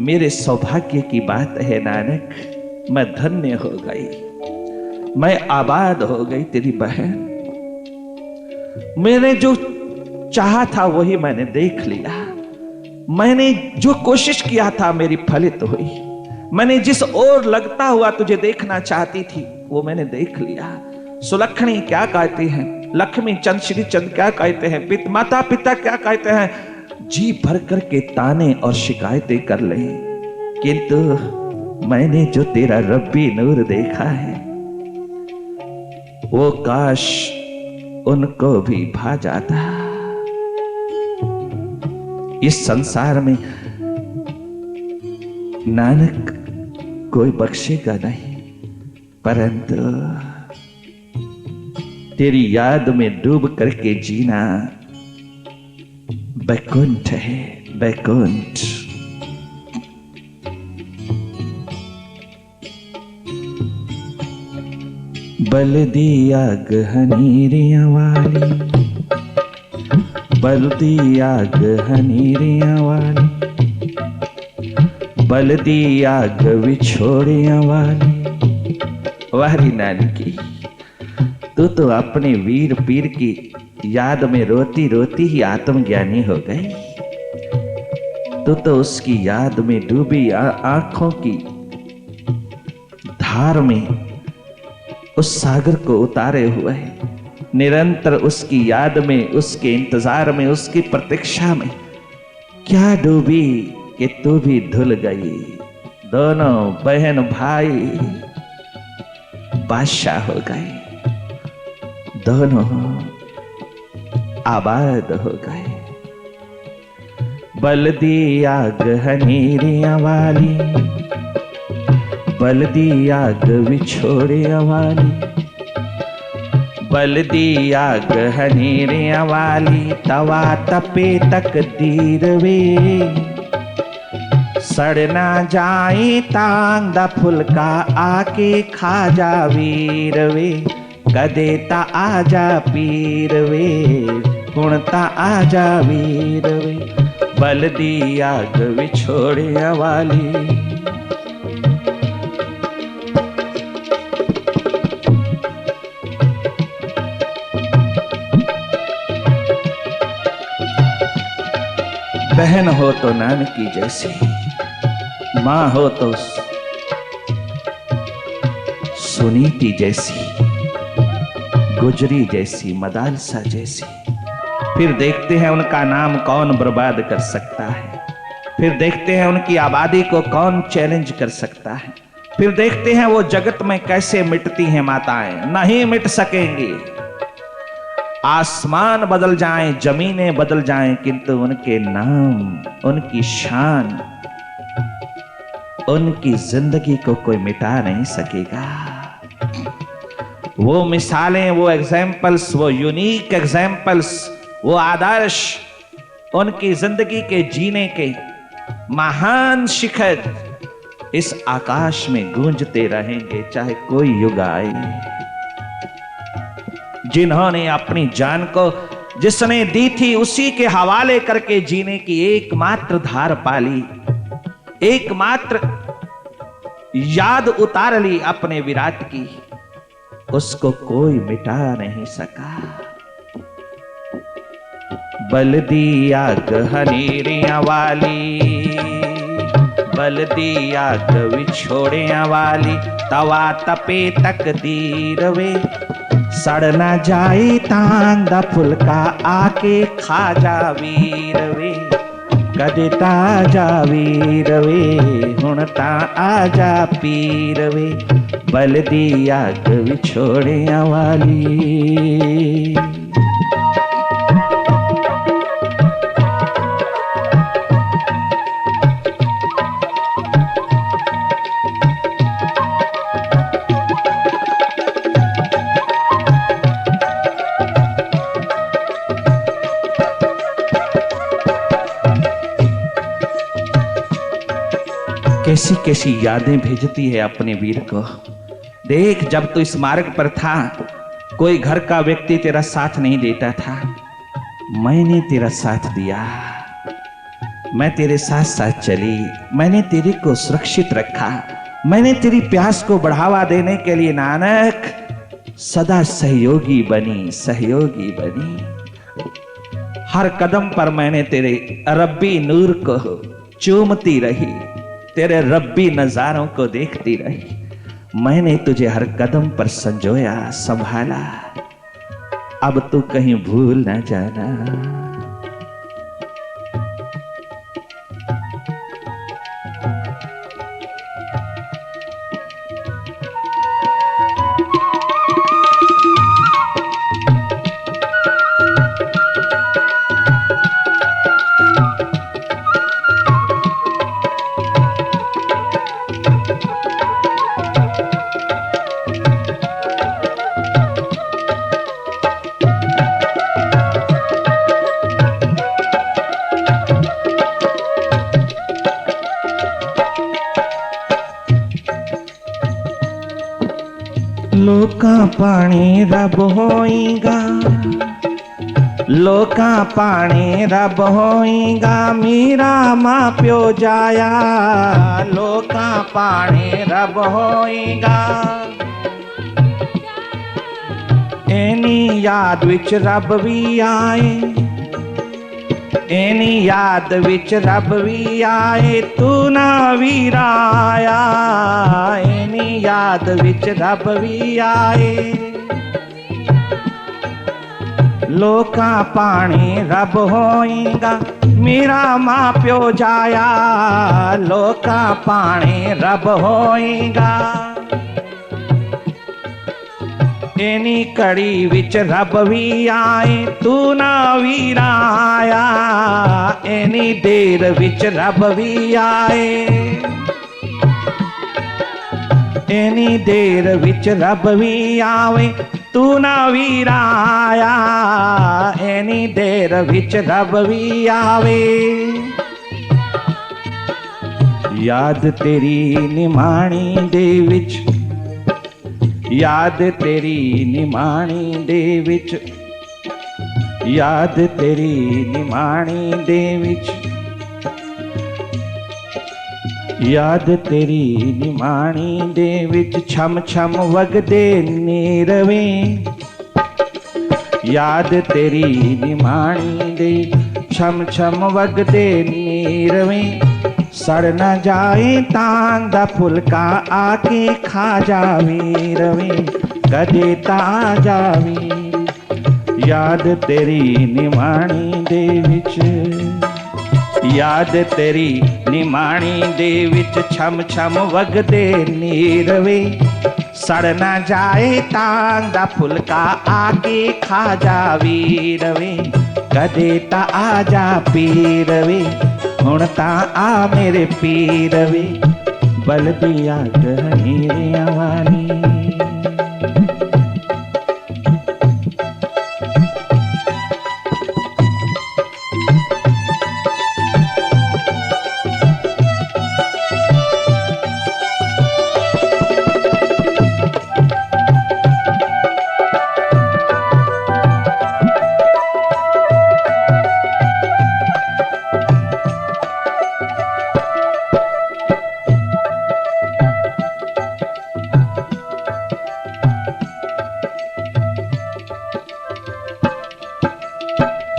मेरे सौभाग्य की बात है नानक। मैं धन्य हो गई, मैं आबाद हो गई तेरी बहन। मैंने जो चाहा था वही मैंने देख लिया। मैंने जो कोशिश किया था मेरी फलित हुई। मैंने जिस ओर लगता हुआ तुझे देखना चाहती थी वो मैंने देख लिया। सुलक्षणी क्या कहती हैं, लक्ष्मी चंद श्री चंद क्या कहते हैं, माता पिता क्या कहते हैं, जी भर कर के ताने और शिकायतें कर ले, किंतु मैंने जो तेरा रब्बी नूर देखा है वो काश उनको भी भा जाता। इस संसार में नानक कोई बख्शेगा नहीं, परंतु तेरी याद में डूब करके जीना बैकुंठ है, बैकुंठ। बल दिया गहनीरियां वाली, बल दिया गहनीरियां वाली, बल दिया विछोड़ियां वाली। वारी नानकी, तू तो अपने वीर पीर की याद में रोती रोती ही आत्मज्ञानी हो गई। तू तो उसकी याद में डूबी आंखों की धार में उस सागर को उतारे हुए है। निरंतर उसकी याद में, उसके इंतजार में, उसकी प्रतीक्षा में क्या डूबी कि तू भी धुल गई। दोनों बहन भाई बादशाह हो गए, दोनों आबाद हो गए। बल दिया गहनीरियां वाली, बल दिया विछोड़ियां वाली, बल दिया गहनीरियां वाली। तवा तपे तकदीर वे, सड़ ना जाए तांग दा फुलका आके खा जा वीर वे। कदे ता आजा पीर वे, हुण ता आजा वीर वे। बल दिया विछोड़ियां वाली। बहन हो तो नानकी जैसी, मां हो तो सुनीति जैसी, गुजरी जैसी, मदालसा जैसी। फिर देखते हैं उनका नाम कौन बर्बाद कर सकता है। फिर देखते हैं उनकी आबादी को कौन चैलेंज कर सकता है। फिर देखते हैं वो जगत में कैसे मिटती हैं माताएं। नहीं मिट सकेंगी। आसमान बदल जाएं, जमीनें बदल जाएं, किंतु उनके नाम, उनकी शान, उनकी जिंदगी को कोई मिटा नहीं सकेगा। वो मिसालें, वो एग्जाम्पल्स, वो यूनिक एग्जाम्पल्स, वो आदर्श, उनकी जिंदगी के जीने के महान शिखर इस आकाश में गूंजते रहेंगे चाहे कोई युग आए। जिन्होंने अपनी जान को जिसने दी थी उसी के हवाले करके जीने की एकमात्र धार पाली, एकमात्र याद उतार ली अपने विराट की, उसको कोई मिटा नहीं सका। बल दिया गहनीरियां वाली, बल दिया विछोड़ियां वाली। तवा तपे तकदीर वे, सड़ ना जाए तांग दा फुलका आके खा जा वीर वे। कदे ता जा वीर वे, हुण ता आजा पीर वे। बल दिया विछोड़ियां वाली। कैसी कैसी यादें भेजती है अपने वीर को। देख, जब तू इस मार्ग पर था, कोई घर का व्यक्ति तेरा साथ नहीं देता था, मैंने तेरा साथ दिया। मैं तेरे साथ साथ चली, मैंने तेरे को सुरक्षित रखा, मैंने तेरी प्यास को बढ़ावा देने के लिए नानक सदा सहयोगी बनी, सहयोगी बनी। हर कदम पर मैंने तेरे रब्बी नूर को चूमती रही, तेरे रब्बी नजारों को देखती रही। मैंने तुझे हर कदम पर संजोया, संभाला। अब तू कहीं भूल न जाना। लोका पानी रब होएगा, लोका पानी रब होएगा, मीरा मां प्यो जाया। लोका पानी रब होएगा, एनी याद विच रब भी आए, एनी याद विच रब भी आए, तू ना वीराया। एनी याद विच रब भी आए, लोका पानी रब होएगा, मेरा मां प्यो जाया। लोका पानी रब होएगा, एनी कड़ी विच रब भी आए, तू ना वीराया। एनी देर विच रब भी आए, एनी देर विच रब भी आवे, तू ना वीराया। एनी देर विच रब भी आवे, याद तेरी निमाणी दे विच, याद तेरी निमाणी दे विच, याद तेरी निमाणी दे विच, याद तेरी निमाणी दे विच, छम छम वगदे नीरवे। याद तेरी निमाणी दे, छम छम वगदे नीरवे, सड़ न जाए तां दा फुलका आके खा जावे रवे, कदे ता जावे। याद तेरी निमाणी दे विच, याद तेरी निमाणी दे विच, छम छम वगदे नीरवे, सड़ न जाए तां दा फुलका आके खा जावे रवे, कदे ता आ जा पी रवे। हुण ता आ मेरे पीर वे, बल दिया गहनीरिया वाली।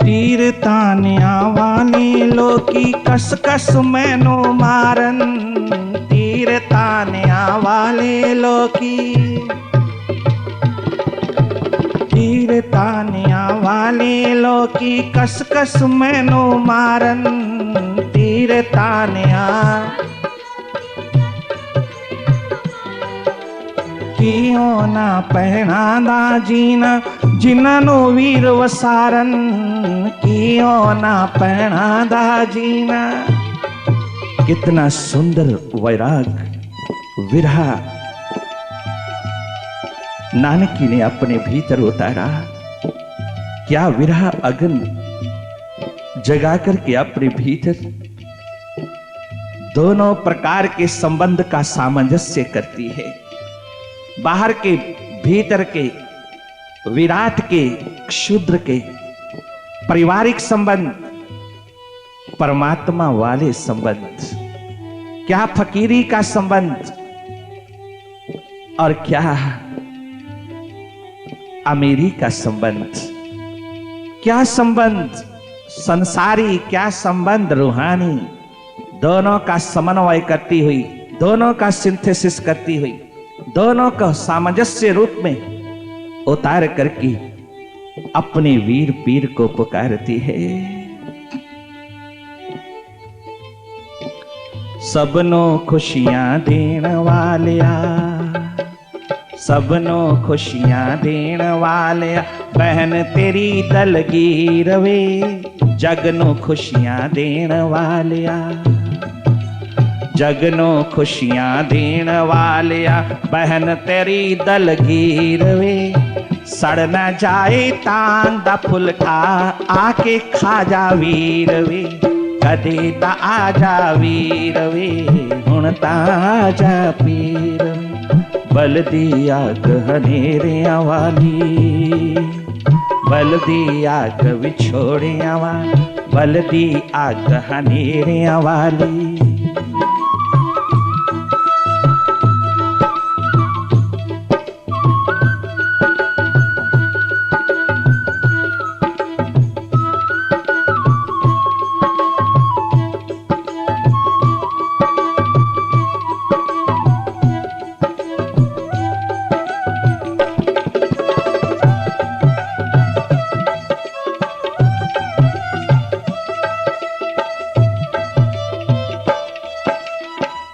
तीर तानिया वाली लोकी कस कस मैनू मारन। तीर तानिया वाले लोकी, तीर तानिया वाले लोकी कस कस मैनू मारन। तीर तानिया कियों ना पहना दा जीना, जिन्हां नू वीर वसारन। कियों ना पहना दा जीना। कितना सुंदर वैराग विरहा नानकी ने अपने भीतर उतारा। क्या विरहा अगन जगा करके अपने भीतर दोनों प्रकार के संबंध का सामंजस्य करती है। बाहर के, भीतर के, विराट के, क्षुद्र के, पारिवारिक संबंध, परमात्मा वाले संबंध, क्या फकीरी का संबंध और क्या अमीरी का संबंध, क्या संबंध संसारी, क्या संबंध रूहानी, दोनों का समन्वय करती हुई, दोनों का सिंथेसिस करती हुई, दोनों का सामंजस्य रूप में उतार करके अपने वीर पीर को पुकारती है। सबनो खुशियां देण वालिया, सबनो खुशियां देण वालिया, बहन तेरी दलगी रवे, जगनो खुशियां देण वालिया, जगनो खुशियां देण वालिया, बहन तेरी दलगी रवे, सड़ न जाए तांग दा फुलका, आके खा जा वीर वे, कदे ता आ जा वीर वे, हुण ता आ जा पीर वे, बलदी आग हनेरियां वाली, बलदी आग विछोड़ियां वाली, बलदी आग हनेरियां वाली।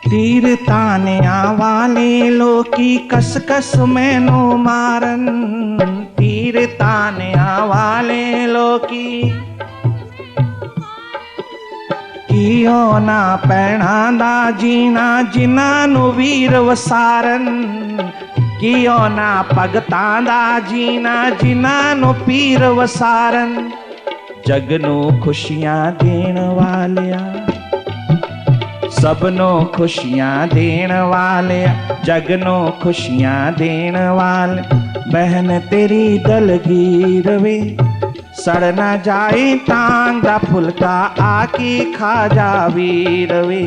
तीर तानिया वाले लोकी कस कस मैनो मारन, तीर तानिया वाले लोकी कियो ना पैणा दा जीना, जिना नु वीर वसारन, कियो ना भगतां दा जीना, जिना नु पीर वसारन, जगनू खुशियां देण वालिया, सबनो खुशियां देण वाले, जगनो खुशियां देण वाले, बहन तेरी दलगी रवे, सड़ न जाए तांग दा फुलका, आके खा जा वीर वे,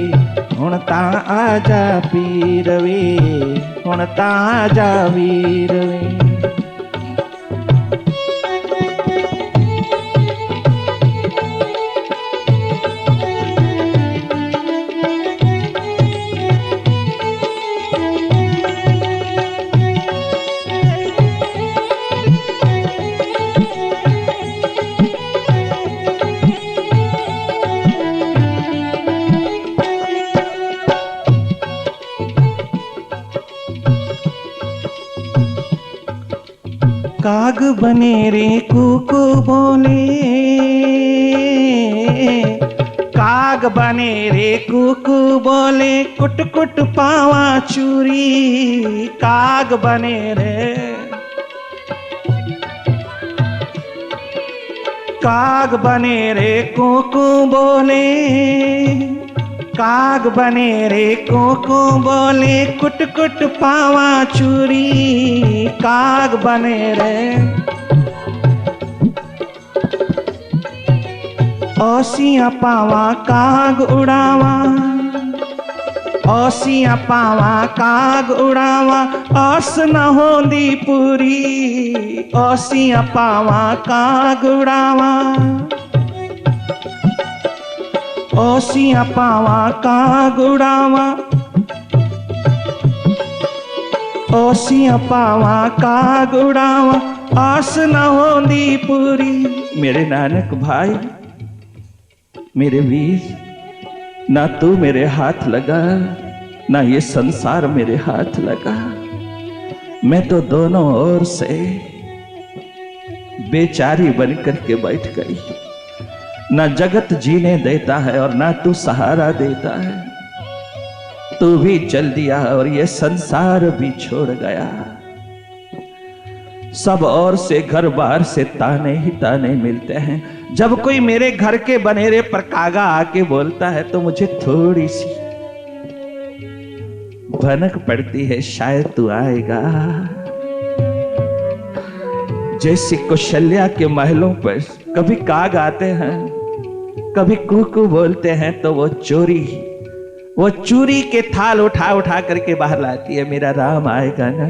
हुण ता आ जा पीर वे, हुण ता आ जा वीर वे। काग बने रे कुकु बोले, काग बने रे कुकु बोले, कुट कुट पावा चूरी, काग बने रे, काग बने रे कुकु बोले, काग बने रे कोको बोले, कुट कुट पावा चूरी, काग बने रे, ओसियां पावा काग उड़ावा, ओसियां पावा काग उड़ावा, ओस न होंदी पूरी, ओसियां पावा काग उड़ावा, ओसियां पावा काग उड़ावा, ओसियां पावा काग उड़ावा, आस न होंदी पूरी। मेरे नानक भाई, मेरे वीर, ना तू मेरे हाथ लगा, ना ये संसार मेरे हाथ लगा, मैं तो दोनों ओर से बेचारी बन करके बैठ गई। ना जगत जीने देता है और ना तू सहारा देता है, तू भी चल दिया और ये संसार भी छोड़ गया। सब ओर से घर बार से ताने ही ताने मिलते हैं। जब कोई मेरे घर के बनेरे पर कागा आके बोलता है तो मुझे थोड़ी सी भनक पड़ती है शायद तू आएगा। जैसे कौशल्या के महलों पर कभी काग आते हैं, कभी कुकू बोलते हैं, तो वो चूरी के थाल उठा उठा करके बाहर लाती है। मेरा राम आएगा ना,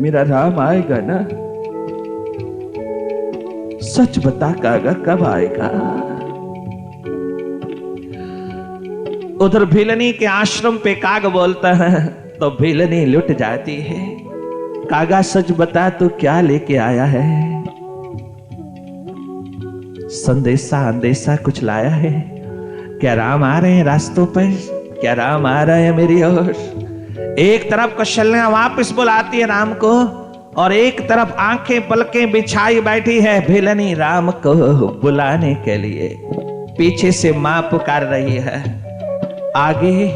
मेरा राम आएगा ना, सच बता कागा कब आएगा। उधर भिलनी के आश्रम पे काग बोलता है तो भिलनी लुट जाती है। कागा सच बता तू क्या लेके आया है? संदेशा अंदेशा कुछ लाया है? क्या राम आ रहे हैं रास्तों पर? क्या राम आ रहे हैं मेरी ओर? एक तरफ कौशल्या वापस बुलाती है राम को, और एक तरफ आंखें पलकें बिछाई बैठी है भिलनी राम को बुलाने के लिए। पीछे से मां पुकार रही है, आगे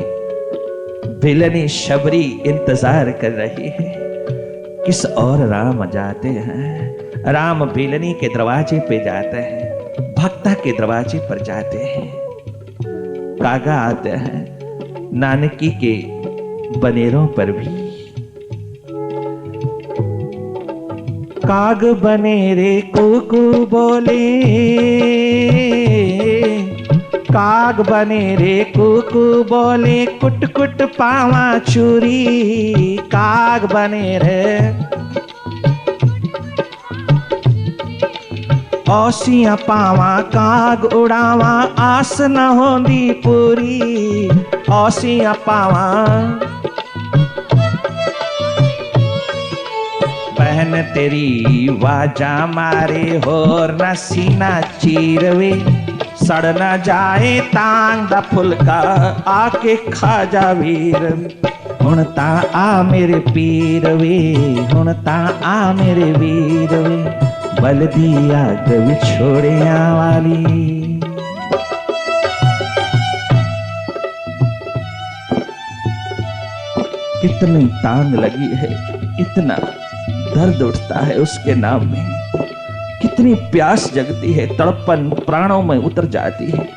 भिलनी शबरी इंतजार कर रही है किस और राम जाते हैं। राम भिलनी के दरवाजे पे जाते हैं, भक्ता के दरवाजे पर जाते हैं। कागा आते हैं नानकी के बनेरों पर भी। काग बनेरे कुकू बोले, काग बनेरे कुकू बोले, कुट कुट पावा चूरी। काग बनेरे औसिया पावा काग उड़ावा, आस न होंदी पूरी। औसिया पावा बहन तेरी वाजा मारे, होर न सीना चीरवे। सड़ न जाए तांग दा फुलका, आके खा जा वीर। हुण ता आ मेरे पीर वे, हुण ता आ मेरे वीर वे, बलदी आग विछोड़िया वाली। कितनी तांग लगी है, इतना दर्द उठता है उसके नाम में, कितनी प्यास जगती है, तड़पन प्राणों में उतर जाती है।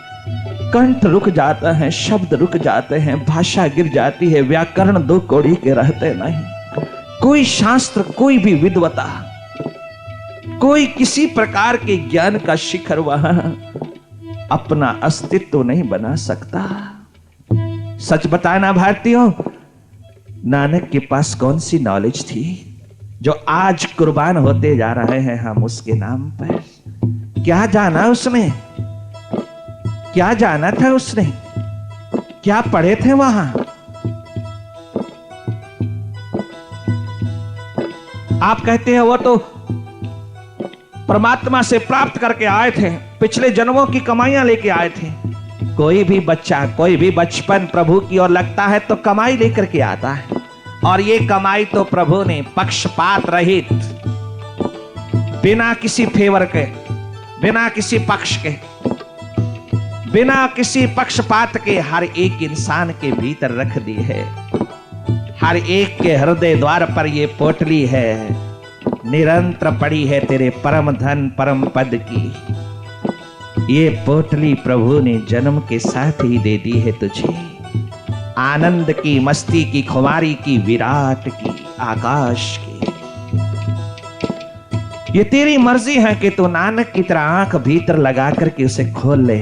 कंठ रुक जाता है, शब्द रुक जाते हैं, भाषा गिर जाती है, व्याकरण दो कौड़ी के रहते नहीं। कोई शास्त्र, कोई भी विद्वता, कोई किसी प्रकार के ज्ञान का शिखर वहां अपना अस्तित्व नहीं बना सकता। सच बताना भारतीयों, नानक के पास कौन सी नॉलेज थी जो आज कुर्बान होते जा रहे हैं हम उसके नाम पर? क्या जाना उसने, क्या जाना था उसने, क्या पढ़े थे वहां? आप कहते हैं वो तो परमात्मा से प्राप्त करके आए थे, पिछले जन्मों की कमाइयां लेके आए थे। कोई भी बच्चा, कोई भी बचपन प्रभु की ओर लगता है तो कमाई लेकर के आता है, और ये कमाई तो प्रभु ने पक्षपात रहित, बिना किसी फेवर के, बिना किसी पक्ष के, बिना किसी पक्षपात के हर एक इंसान के भीतर रख दी है। हर एक के हृदय द्वार पर ये पोटली है, निरंतर पड़ी है तेरे परम धन परम पद की। ये पोटली प्रभु ने जन्म के साथ ही दे दी है तुझे, आनंद की, मस्ती की, खुमारी की, विराट की, आकाश की। ये तेरी मर्जी है कि तू नानक की तरह आंख भीतर लगा करके उसे खोल ले।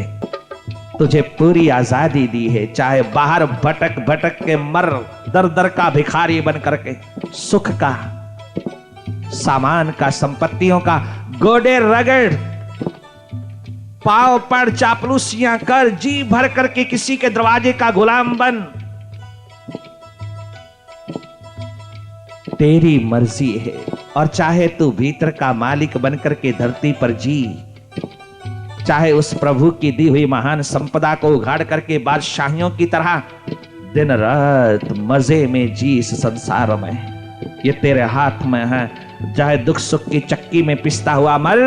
तुझे पूरी आजादी दी है, चाहे बाहर भटक भटक के मर, दर दर का भिखारी बन करके, सुख का, सामान का, संपत्तियों का गोडे रगड़, पाव पड़ चापलूसियां कर, जी भर करके किसी के दरवाजे का गुलाम बन। तेरी मर्जी है। और चाहे तू भीतर का मालिक बनकर के धरती पर जी, चाहे उस प्रभु की दी हुई महान संपदा को उघाड़ करके बादशाहियों की तरह दिन रात मजे में जी इस संसार में, ये तेरे हाथ में है। चाहे दुख सुख की चक्की में पिसता हुआ मर,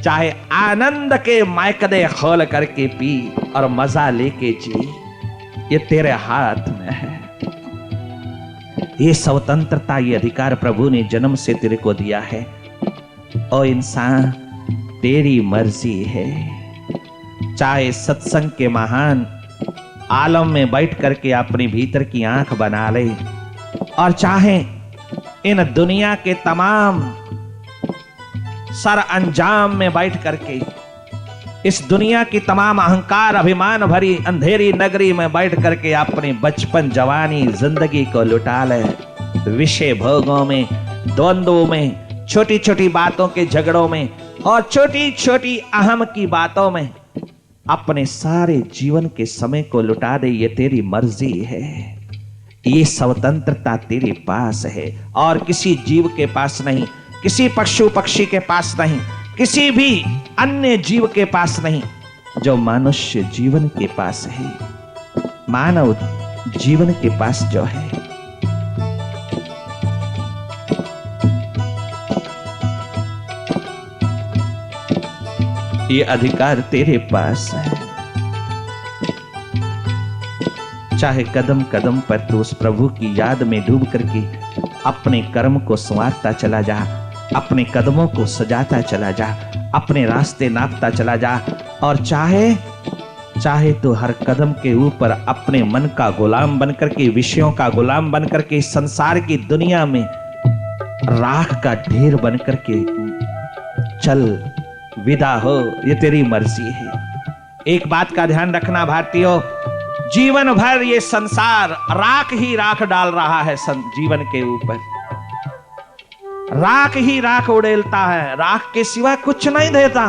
चाहे आनंद के मायकदे खोल करके पी और मजा लेके जी, ये तेरे हाथ में है। ये स्वतंत्रता, ये अधिकार प्रभु ने जन्म से तेरे को दिया है। ओ इंसान, तेरी मर्जी है। चाहे सत्संग के महान आलम में बैठ करके अपने भीतर की आंख बना ले और चाहे इन दुनिया के तमाम सर अंजाम में बैठ करके इस दुनिया की तमाम अहंकार अभिमान भरी अंधेरी नगरी में बैठ करके अपने बचपन जवानी जिंदगी को लुटा ले। विषय भोगों में, द्वंद्वों में, छोटी छोटी बातों के झगड़ों में और छोटी छोटी अहम की बातों में अपने सारे जीवन के समय को लुटा दे। ये तेरी मर्जी है, ये स्वतंत्रता तेरे पास है और किसी जीव के पास नहीं, किसी पशु पक्षी के पास नहीं, किसी भी अन्य जीव के पास नहीं, जो मनुष्य जीवन के पास है, मानव जीवन के पास जो है। ये अधिकार तेरे पास है। चाहे कदम कदम पर तू उस प्रभु की याद में डूब करके अपने कर्म को संवारता चला जा, अपने कदमों को सजाता चला जा, अपने रास्ते नापता चला जा और चाहे तो हर कदम के ऊपर अपने मन का गुलाम बनकर के, विषयों का गुलाम बनकर के संसार की दुनिया में राख का ढेर बनकर के चल विदा हो। ये तेरी मर्जी है। एक बात का ध्यान रखना भारतीयों, जीवन भर ये संसार राख ही राख डाल रहा है। जीवन के ऊपर राख ही राख उड़ेलता है, राख के सिवा कुछ नहीं देता।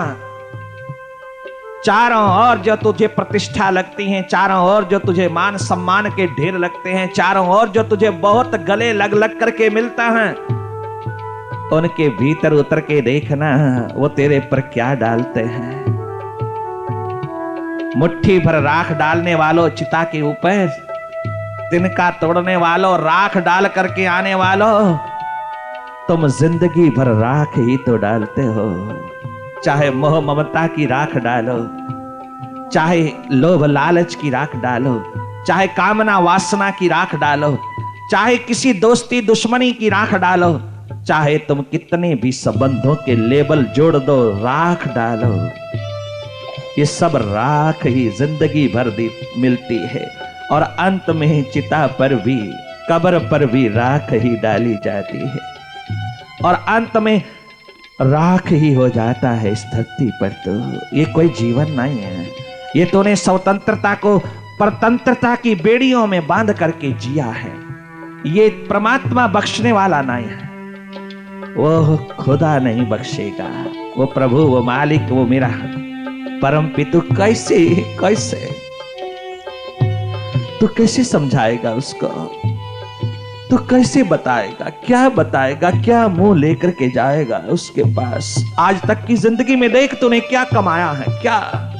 चारों ओर जो तुझे प्रतिष्ठा लगती है, चारों ओर जो तुझे मान सम्मान के ढेर लगते हैं, चारों ओर जो तुझे बहुत गले लग लग करके मिलता है, उनके भीतर उतर के देखना वो तेरे पर क्या डालते हैं। मुट्ठी भर राख डालने वालों चिता के ऊपर, तिनका तोड़ने वालों, राख डाल करके आने वालों, तुम जिंदगी भर राख ही तो डालते हो। चाहे मोह ममता की राख डालो, चाहे लोभ लालच की राख डालो, चाहे कामना वासना की राख डालो, चाहे किसी दोस्ती दुश्मनी की राख डालो, चाहे तुम कितने भी संबंधों के लेबल जोड़ दो, राख डालो, ये सब राख ही जिंदगी भर मिलती है और अंत में चिता पर भी, कब्र पर भी राख ही डाली जाती है और अंत में राख ही हो जाता है इस धरती पर। तो ये कोई जीवन नहीं है, ये तूने स्वतंत्रता को परतंत्रता की बेड़ियों में बांध करके जिया है। ये परमात्मा बख्शने वाला नहीं है, वो खुदा नहीं बख्शेगा। वो प्रभु, वो मालिक, वो मेरा परम पितु कैसे तू कैसे समझाएगा उसको? तू कैसे बताएगा? क्या बताएगा? क्या मुंह लेकर के जाएगा उसके पास? आज तक की जिंदगी में देख तूने क्या कमाया है, क्या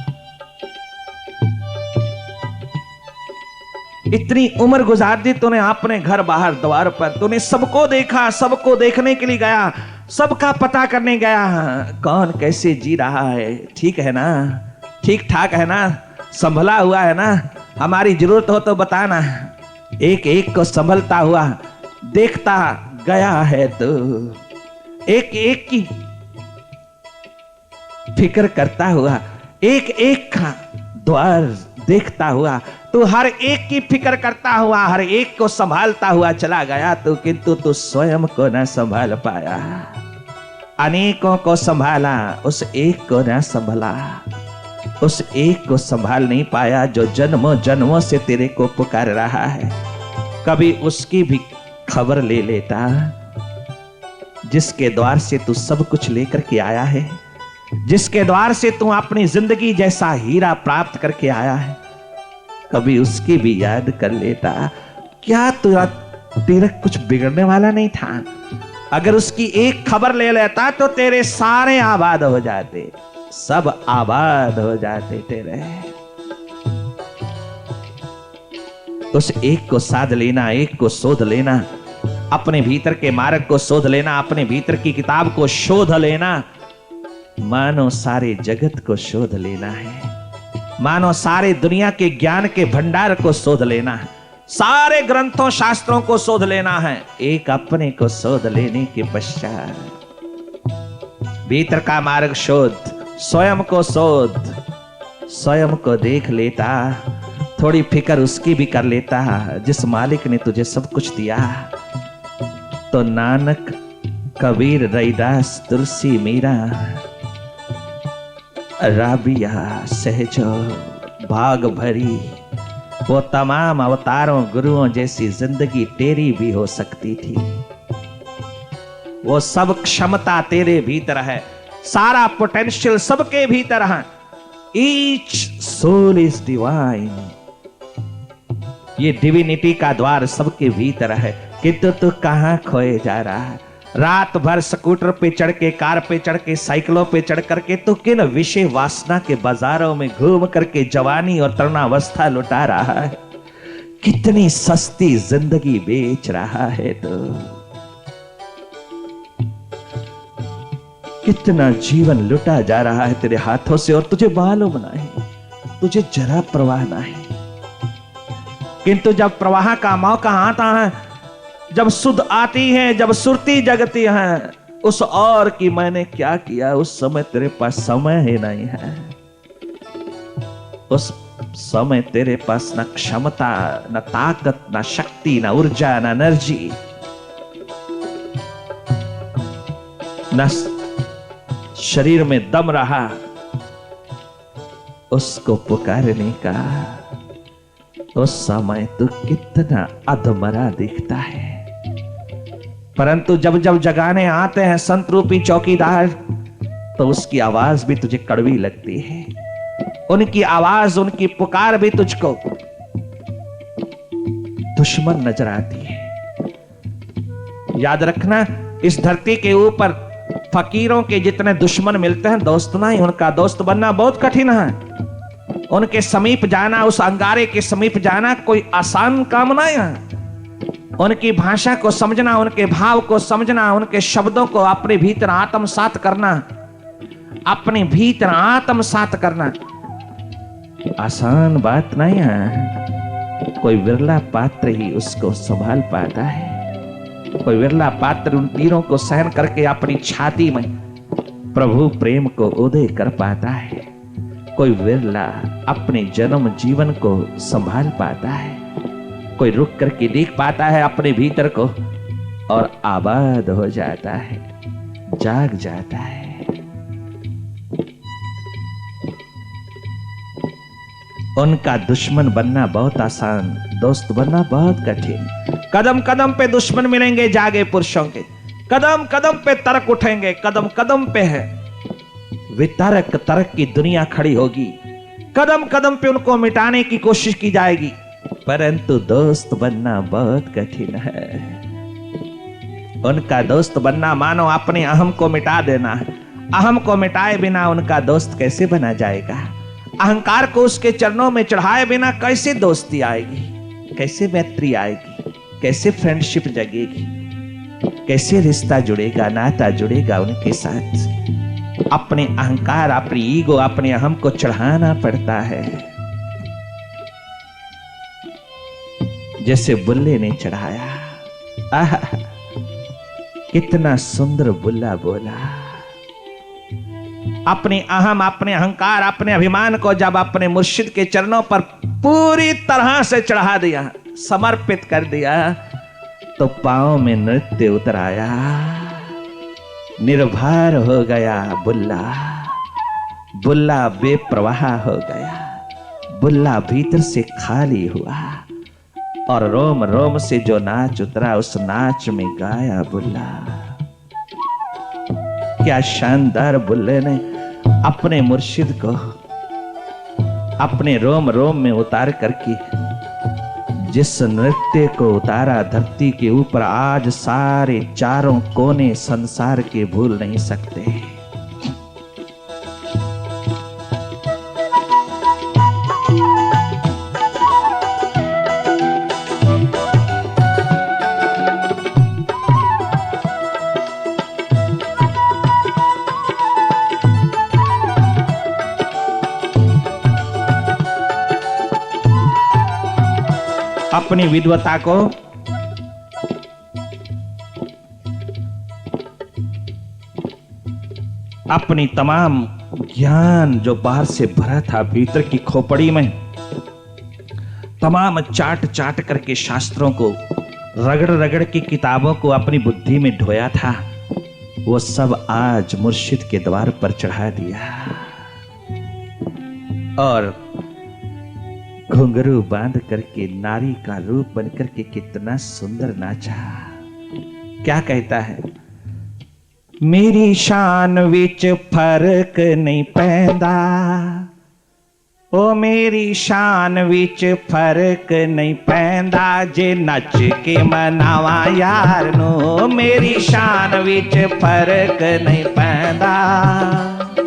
इतनी उम्र गुजार दी तूने अपने घर बाहर द्वार पर, तूने सबको देखा, सबको देखने के लिए गया, सबका पता करने गया, कौन कैसे जी रहा है, ठीक है ना, ठीक ठाक है ना, संभला हुआ है ना, हमारी जरूरत हो तो बताना। एक एक को संभलता हुआ देखता गया है, तो एक एक की फिक्र करता हुआ, एक एक का द्वार देखता हुआ, तू हर एक की फिक्र करता हुआ, हर एक को संभालता हुआ चला गया, तो किंतु तू स्वयं को न संभाल पाया। अनेकों को संभाला, उस एक को न संभाला, उस एक को संभाल नहीं पाया जो जन्मों जन्मों से तेरे को पुकार रहा है। कभी उसकी भी खबर ले लेता, जिसके द्वार से तू सब कुछ लेकर के आया है, जिसके द्वार से तू अपनी जिंदगी जैसा हीरा प्राप्त करके आया है, कभी उसकी भी याद कर लेता। क्या तेरा कुछ बिगड़ने वाला नहीं था? अगर उसकी एक खबर ले लेता तो तेरे सारे आबाद हो जाते, सब आबाद हो जाते तेरे। उस एक को साध लेना, एक को शोध लेना, अपने भीतर के मार्ग को शोध लेना, अपने भीतर की किताब को शोध लेना, मानो सारे जगत को शोध लेना है, मानो सारे दुनिया के ज्ञान के भंडार को शोध लेना है, सारे ग्रंथों शास्त्रों को शोध लेना है। एक अपने को शोध लेने के पश्चात भीतर का मार्ग शोध, स्वयं को शोध, स्वयं को देख लेता थोड़ी फिक्र उसकी भी कर लेता जिस मालिक ने तुझे सब कुछ दिया। तो नानक कबीर रैदास तुलसी मीरा राबिया सहजो भाग भरी, वो तमाम अवतारों गुरुओं जैसी जिंदगी तेरी भी हो सकती थी। वो सब क्षमता तेरे भीतर है, सारा पोटेंशियल सबके भीतर है। ईच सोल इज डिवाइन, ये डिविनिटी का द्वार सबके भीतर है। किंतु तू कहां खोए जा रहा है? रात भर स्कूटर पे चढ़ के, कार पे चढ़ के, साइकिलों पे चढ़ करके तो किन विषय वासना के बाजारों में घूम करके जवानी और तरुणावस्था लुटा रहा है। कितनी सस्ती जिंदगी बेच रहा है तो, कितना जीवन लुटा जा रहा है तेरे हाथों से और तुझे मालूम नहीं, तुझे जरा परवाह नहीं। किंतु जब प्रवाह का मौका आता है, जब सुध आती है, जब सुरती जगती है, उस और की मैंने क्या किया, उस समय तेरे पास समय ही नहीं है। उस समय तेरे पास न क्षमता, न ताकत, न शक्ति, न ऊर्जा, न एनर्जी, न शरीर में दम रहा उसको पुकारने का। उस समय तू कितना अधमरा दिखता है। परंतु जब जब जगाने आते हैं संत रूपी चौकीदार, तो उसकी आवाज भी तुझे कड़वी लगती है। उनकी आवाज, उनकी पुकार भी तुझको दुश्मन नजर आती है। याद रखना, इस धरती के ऊपर फकीरों के जितने दुश्मन मिलते हैं, दोस्त नहीं, उनका दोस्त बनना बहुत कठिन है। उनके समीप जाना, उस अंगारे के समीप जाना कोई आसान काम नहीं है। उनकी भाषा को समझना, उनके भाव को समझना, उनके शब्दों को अपने भीतर आत्मसात करना, अपने भीतर आत्मसात करना आसान बात नहीं है। कोई विरला पात्र ही उसको संभाल पाता है। कोई विरला पात्र उन तीरों को सहन करके अपनी छाती में प्रभु प्रेम को उदय कर पाता है। कोई विरला अपने जन्म जीवन को संभाल पाता है। कोई रुक करके देख पाता है अपने भीतर को और आबाद हो जाता है, जाग जाता है। उनका दुश्मन बनना बहुत आसान, दोस्त बनना बहुत कठिन। कदम कदम पे दुश्मन मिलेंगे जागे पुरुषों के, कदम कदम पे तर्क उठेंगे, कदम कदम पे है वितर्क तर्क की दुनिया खड़ी होगी। कदम कदम पे उनको मिटाने की कोशिश की जाएगी, परंतु दोस्त बनना बहुत कठिन है। उनका दोस्त बनना मानो अपने अहम को मिटा देना है। अहम को मिटाए बिना उनका दोस्त कैसे बना जाएगा? अहंकार को उसके चरणों में चढ़ाए बिना कैसे दोस्ती आएगी, कैसे मैत्री आएगी, कैसे फ्रेंडशिप जगेगी, कैसे रिश्ता जुड़ेगा, नाता जुड़ेगा उनके साथ? अपने अहंकार, अपनी ईगो, अपने अहम को चढ़ाना पड़ता है, जैसे बुल्ले ने चढ़ाया। आहा, कितना सुंदर बुल्ला बोला। अपने अहम, अपने अहंकार, अपने अभिमान को जब अपने मुर्शिद के चरणों पर पूरी तरह से चढ़ा दिया, समर्पित कर दिया, तो पांव में नृत्य उतर आया। निर्भर हो गया बुल्ला, बुल्ला बेप्रवाह हो गया। बुल्ला भीतर से खाली हुआ और रोम रोम से जो नाच उतरा, उस नाच में गाया बुल्ला। क्या शानदार बुल्ले ने अपने मुर्शिद को अपने रोम रोम में उतार करके जिस नृत्य को उतारा धरती के ऊपर, आज सारे चारों कोने संसार के भूल नहीं सकते। अपनी विद्वता को, अपनी तमाम ज्ञान जो बाहर से भरा था भीतर की खोपड़ी में, तमाम चाट चाट करके शास्त्रों को रगड़ रगड़ के किताबों को अपनी बुद्धि में ढोया था, वो सब आज मुर्शिद के द्वार पर चढ़ा दिया और घुंघरू बांध करके नारी का रूप बनकर के कितना सुंदर नाचा। क्या कहता है? मेरी शान विच फर्क नहीं पैंदा, ओ मेरी शान विच फर्क नहीं पैंदा, जे नच के मनावा यार नो, मेरी शान विच फर्क नहीं पैंदा,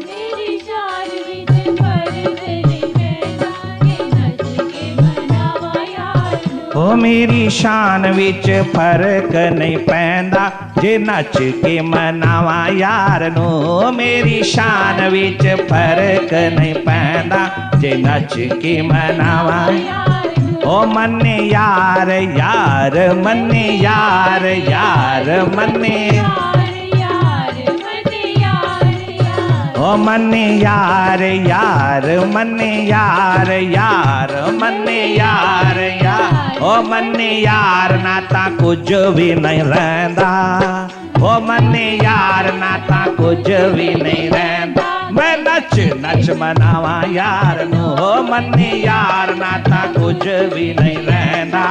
मेरी शान विच फर्क नहीं पैंदा, जे नच के मनावा यार नो, ओ मेरी शान विच फर्क नहीं पैंदा, जे नच के मनावा यार नो, मेरी शान विच फर्क नहीं पैंदा, जे नच के मनावा यार नो, ओ मन्ने यार यार मन्ने यार यार मन्ने, यार यार मने यार यार, ओ मन्ने यार यार मन्ने यार यार मन्ने यार यार, ओ मन्ने यार नाता कुछ भी नहीं रहंदा, ओ मन्ने यार नाता कुछ भी नहीं रहंदा, मैं नच नच मनावा यार नो, ओ मन्ने यार नाता कुछ भी नहीं रहंदा,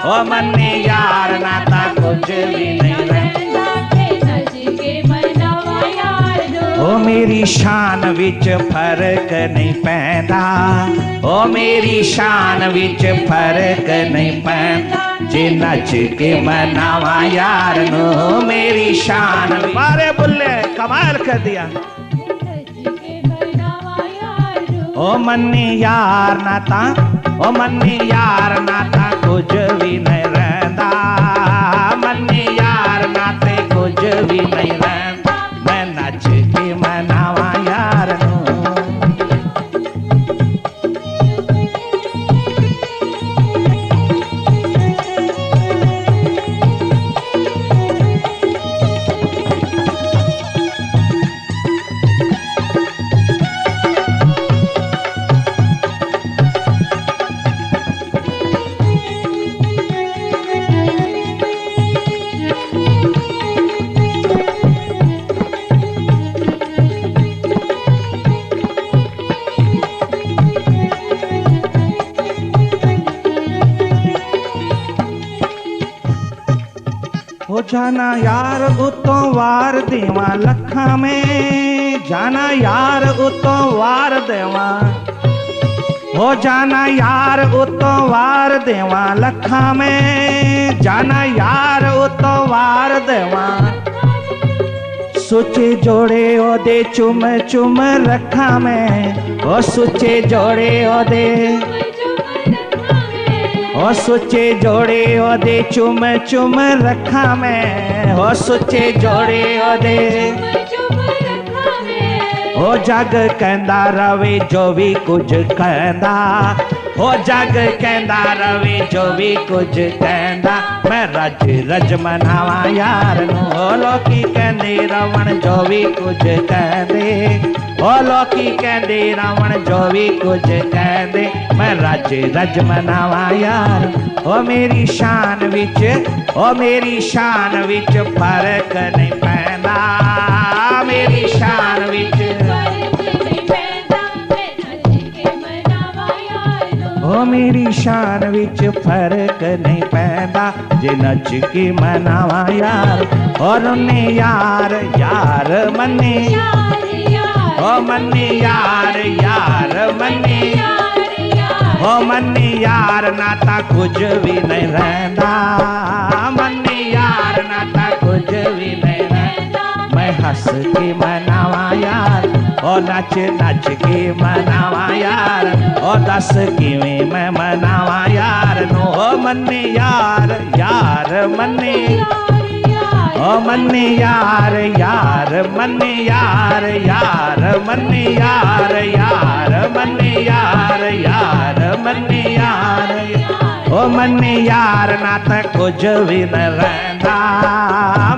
ओ मन्ने यार नाता कुछ भी नहीं रहंदा, जे नच के मनावा यार नो, ओ मेरी शान विच फर्क नहीं पैंदा, ओ मेरी शान विच फर्क नहीं पैंदा, जे नच के मनावा यार नो, मेरी शान। मारे बुल्ले कमाल कर दिया। नच के मनावा यार नो, ओ मन्ने यार नाता, ओ मन्ने यार नाता कुछ भी नहीं रहंदा, मन्ने यार नाते कुछ भी नहीं रहंदा, मैं नच के मनावा यार नो। हो जाना यार उतो वार देवा लखा में, जाना यार उतो वार देवा, हो जाना यार उतो वार देवा लखा में, जाना यार उतो वार देवा, सुचे जोड़े ओदे चुम चुम रखा में, ओ सुचे जोड़े ओदे, ओ सुचे जोड़े ओदे चुम चुम रखा में, ओ सुचे जोड़े ओदे, ओ जग कहंदा रवे जो भी कुछ कहंदा, ओ जग कहंदा रवे जो भी कुछ कहंदा, मैं रज रज मनावा यार नो, ओ लोकी कहंदे रवण जो भी कुछ कहंदे, ओ लोकी कहंदे रावण जो भी कुछ कहंदे, मैं रज रज मनावा यार, ओ मेरी शान विच, ओ मेरी शान विच फर्क नहीं पैंदा, मेरी शान विच, ओ मेरी शान विच फर्क नहीं पैंदा, जे नच के मनावा यार, और उन्हें यार यार मन्ने, ओ मन्ने यार यार मन्ने, ओ मन्ने यार नाता कुछ भी नहीं रहंदा, मन्ने यार नाता कुछ भी नहीं रहंदा, मैं हंस के मनावा यार, ओ नच नच के मनावा यार, ओ दस किवें मैं मनावा यार नो, ओ मन्ने यार यार मन्ने, ओ मन्ने यार यार मन्ने यार यार मन्ने यार यार मन्ने यार यार मन्ने यार, ओ मन्ने यार नाता कुछ भी न रहंदा,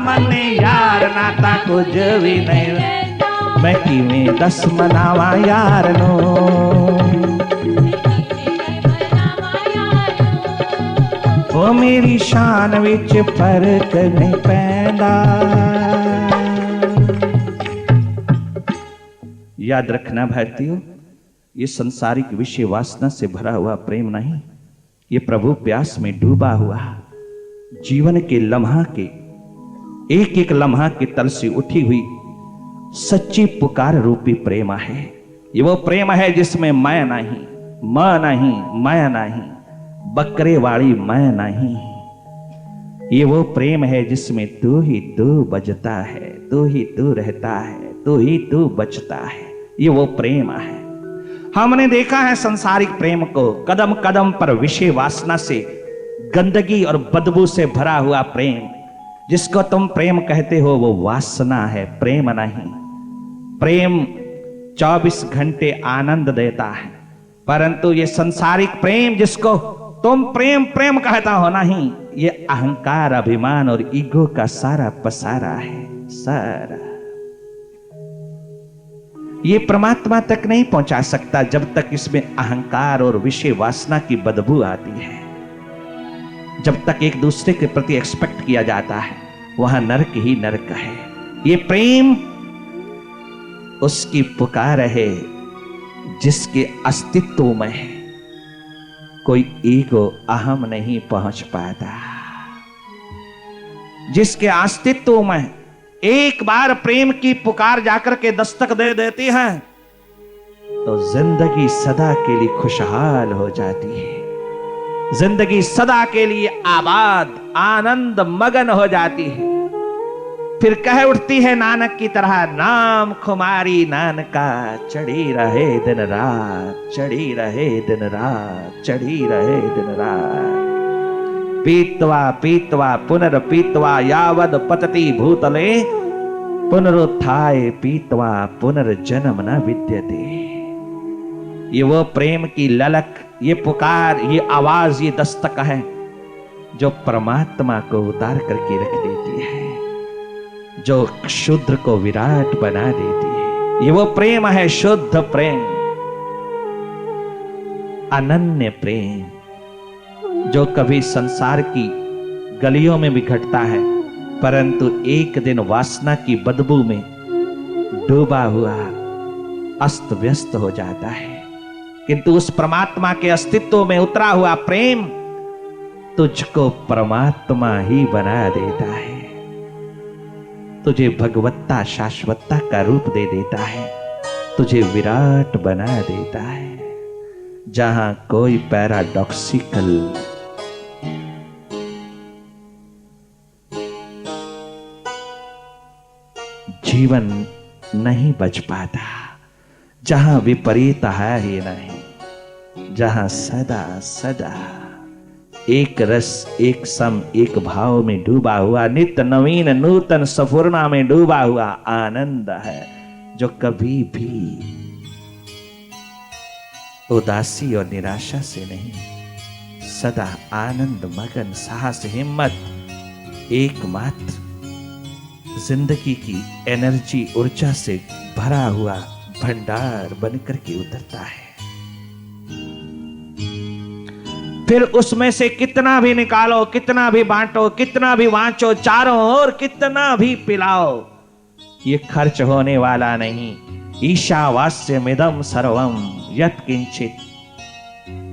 मन्ने यार नाता कुछ भी नहीं रहंदा, मैं किवें दस मनावा यार नो, ओ मेरी शान विच फर्क नहीं पैंदा। याद रखना भारतीयों, ये संसारिक विषय वासना से भरा हुआ प्रेम नहीं, ये प्रभु प्यास में डूबा हुआ जीवन के लम्हा के एक एक लम्हा के तल से उठी हुई सच्ची पुकार रूपी प्रेम है। ये वो प्रेम है जिसमें मैं नहीं, मैं नहीं, बकरे वाली मैं नहीं। ये वो प्रेम है जिसमें तू ही तू बजता है, तू ही तू रहता है, तू ही तू बचता है। ये वो प्रेम है। हमने देखा है संसारिक प्रेम को, कदम कदम पर विषय वासना से गंदगी और बदबू से भरा हुआ प्रेम। जिसको तुम प्रेम कहते हो वो वासना है, प्रेम नहीं। प्रेम 24 घंटे आनंद देता है, परंतु ये संसारिक प्रेम जिसको तुम प्रेम प्रेम कहता हो नहीं, ये अहंकार, अभिमान और ईगो का सारा पसारा है, सारा। ये परमात्मा तक नहीं पहुंचा सकता जब तक इसमें अहंकार और विषय वासना की बदबू आती है। जब तक एक दूसरे के प्रति एक्सपेक्ट किया जाता है, वहां नरक ही नरक है। ये प्रेम उसकी पुकार है जिसके अस्तित्व में कोई ईगो, अहम नहीं पहुंच पाता। जिसके अस्तित्व में एक बार प्रेम की पुकार जाकर के दस्तक दे देती है तो जिंदगी सदा के लिए खुशहाल हो जाती है, जिंदगी सदा के लिए आबाद, आनंद मगन हो जाती है। फिर कह उठती है नानक की तरह, नाम खुमारी नानका, चढ़ी रहे दिन रात, चढ़ी रहे दिन रात, चढ़ी रहे दिन रात। पीत्वा पीत्वा पुनर्पीत्वा यावद पतति भूतले, पुनरुत्थाय पीत्वा पुनर्जन्म न विद्यते। ये वो प्रेम की ललक, ये पुकार, ये आवाज, ये दस्तक है जो परमात्मा को उतार करके रख देती है, जो शुद्र को विराट बना देती है। ये वो प्रेम है, शुद्ध प्रेम, अनन्य प्रेम, जो कभी संसार की गलियों में भी घटता है, परंतु एक दिन वासना की बदबू में डूबा हुआ अस्त व्यस्त हो जाता है। किंतु उस परमात्मा के अस्तित्व में उतरा हुआ प्रेम तुझको परमात्मा ही बना देता है, तुझे भगवत्ता, शाश्वतता का रूप दे देता है, तुझे विराट बना देता है, जहां कोई पैराडॉक्सिकल जीवन नहीं बच पाता, जहां विपरीत है ही नहीं, जहां सदा सदा एक रस, एक सम, एक भाव में डूबा हुआ, नित्य नवीन नूतन सफुरना में डूबा हुआ आनंद है, जो कभी भी उदासी और निराशा से नहीं, सदा आनंद मगन, साहस, हिम्मत, एकमात्र जिंदगी की एनर्जी, ऊर्जा से भरा हुआ भंडार बनकर के उतरता है। फिर उसमें से कितना भी निकालो, कितना भी बांटो, कितना भी वांचो, चारों ओर कितना भी पिलाओ, ये खर्च होने वाला नहीं। ईशावास्यमिदं सर्वं यत्किंचित।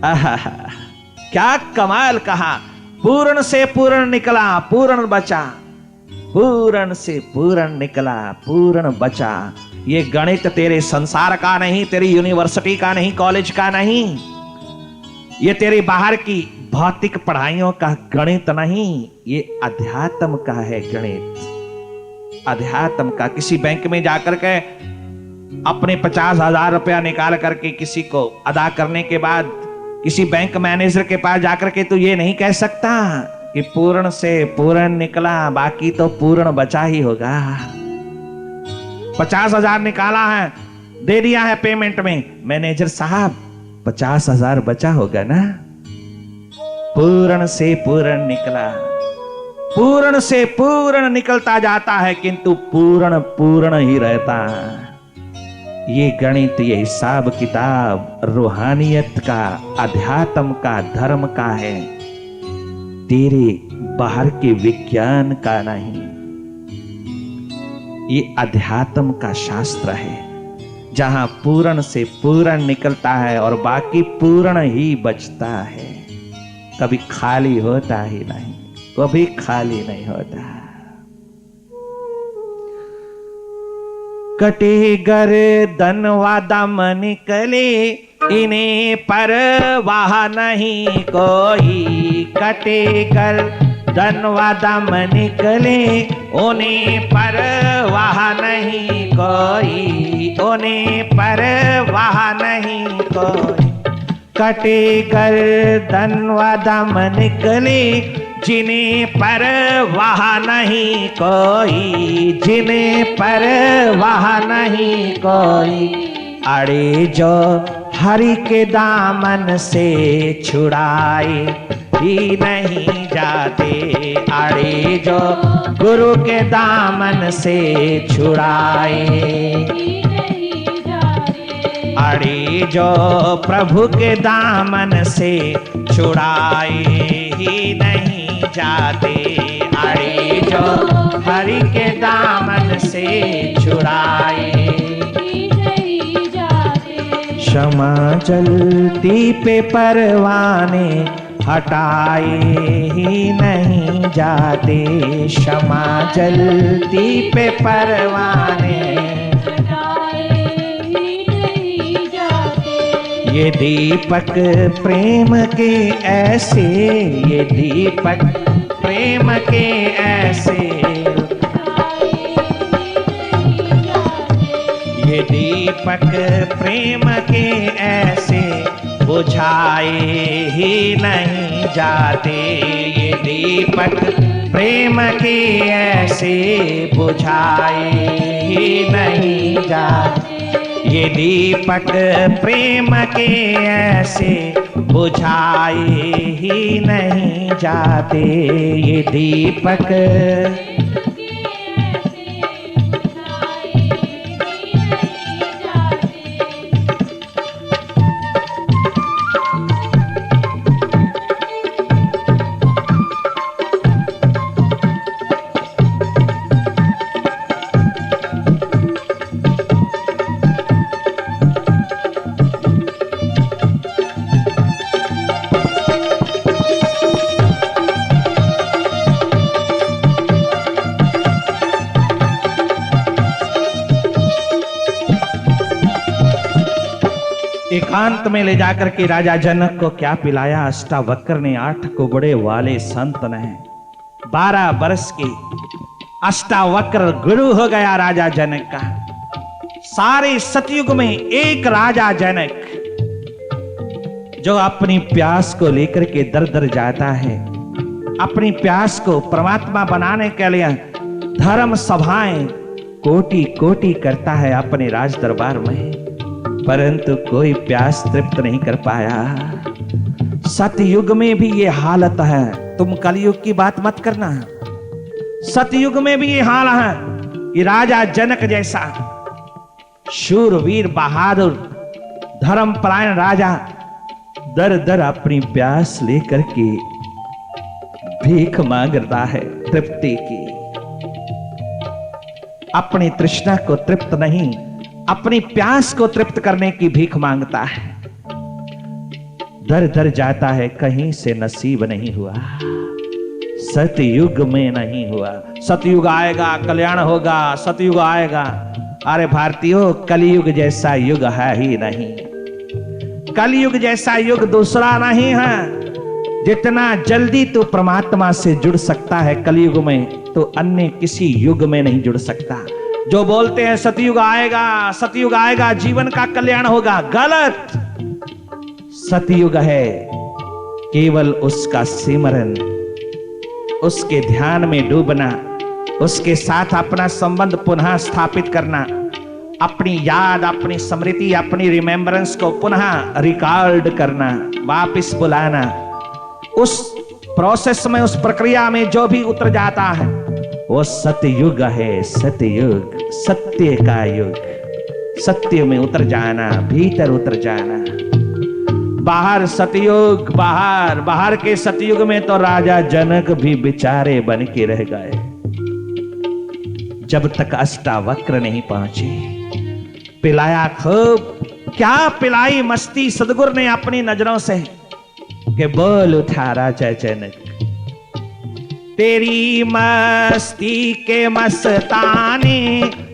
आहा, क्या कमाल कहा, पूर्ण से पूर्ण निकला, पूर्ण बचा, पूर्ण से पूर्ण निकला, पूर्ण बचा। ये गणित तेरे संसार का नहीं, तेरी यूनिवर्सिटी का नहीं, कॉलेज का नहीं, ये तेरी बाहर की भौतिक पढ़ाइयों का गणित नहीं, ये अध्यात्म का है गणित, अध्यात्म का। किसी बैंक में जाकर के अपने 50,000 रुपया निकाल करके किसी को अदा करने के बाद किसी बैंक मैनेजर के पास जाकर के तू ये नहीं कह सकता कि पूर्ण से पूर्ण निकला, बाकी तो पूर्ण बचा ही होगा। 50,000 निकाला है, दे दिया है पेमेंट में, मैनेजर साहब 50,000 बचा होगा ना। पूर्ण से पूर्ण निकला, पूर्ण से पूर्ण निकलता जाता है, किंतु पूर्ण पूर्ण ही रहता है। ये गणित, ये हिसाब किताब रूहानियत का, अध्यात्म का, धर्म का है। तेरे बाहर के विज्ञान का नहीं, ये अध्यात्म का शास्त्र है, जहां पूर्ण से पूर्ण निकलता है और बाकी पूर्ण ही बचता है। कभी खाली होता ही नहीं, कभी खाली नहीं होता। कटे गर्दन व दम निकले, इन्हें परवाह नहीं कोई। कटे गर्दन व दम निकले, उन्हें परवाह नहीं कोई, उन्हें परवाह नहीं कोई। कटे गर्दन व दम निकले, जिन्हें परवाह नहीं कोई, जिन्हें परवाह नहीं कोई। अड़े जो हरि के दामन से छुड़ाए ही नहीं जाते, अड़े जो गुरु के दामन से छुड़ाए, अड़े जो प्रभु के दामन से छुड़ाए ही नहीं जाते, अड़े जो हरि के दामन से छुड़ाए। क्षमा जलती पे परवाने हटाए ही नहीं जाते, क्षमा जलती पे परवाने ये दीपक प्रेम के ऐसे, ये दीपक प्रेम के ऐसे, ये दीपक प्रेम के ऐसे बुझाए ही नहीं जाते, ये दीपक प्रेम के ऐसे बुझाए ही नहीं जाते, ये दीपक प्रेम के ऐसे बुझाए ही नहीं जाते, ये दीपक एकांत में ले जाकर के राजा जनक को क्या पिलाया? अष्टावक्र ने 8 कुबड़े वाले संत ने 12 वर्ष के अष्टावक्र गुरु हो गया राजा जनक का। सारे सतयुग में एक राजा जनक जो अपनी प्यास को लेकर के दर दर जाता है, अपनी प्यास को परमात्मा बनाने के लिए धर्म सभाएं कोटि कोटि करता है अपने राज दरबार में, परंतु कोई प्यास तृप्त नहीं कर पाया। सतयुग में भी ये हालत है, तुम कलयुग की बात मत करना। सतयुग में भी ये हाल है कि राजा जनक जैसा शूरवीर बहादुर धर्मपरायण राजा दर दर अपनी प्यास लेकर के भीख मांगता है तृप्ति की। अपनी तृष्णा को तृप्त नहीं, अपनी प्यास को तृप्त करने की भीख मांगता है। दर दर जाता है, कहीं से नसीब नहीं हुआ, सतयुग में नहीं हुआ। सतयुग आएगा कल्याण होगा, सतयुग आएगा। अरे भारतीयों, कलयुग जैसा युग है ही नहीं। कलयुग जैसा युग दूसरा नहीं है। जितना जल्दी तू परमात्मा से जुड़ सकता है कलयुग में, तो अन्य किसी युग में नहीं जुड़ सकता। जो बोलते हैं सतयुग आएगा, सतयुग आएगा, जीवन का कल्याण होगा, गलत। सतयुग है केवल उसका सिमरन, उसके ध्यान में डूबना, उसके साथ अपना संबंध पुनः स्थापित करना, अपनी याद, अपनी स्मृति, अपनी रिमेम्बरेंस को पुनः रिकॉर्ड करना, वापस बुलाना। उस प्रोसेस में, उस प्रक्रिया में जो भी उतर जाता है वो सतयुग है। सतयुग, सत्य का युग। सत्य में उतर जाना, भीतर उतर जाना। बाहर सतयुग, बाहर के सतयुग में तो राजा जनक भी बेचारे बन के रह गए जब तक अष्टावक्र नहीं पहुंचे। पिलाया खूब, क्या पिलाई मस्ती सदगुरु ने अपनी नजरों से कि बोल उठा राजा जनक, तेरी मस्ती के मस्ताने,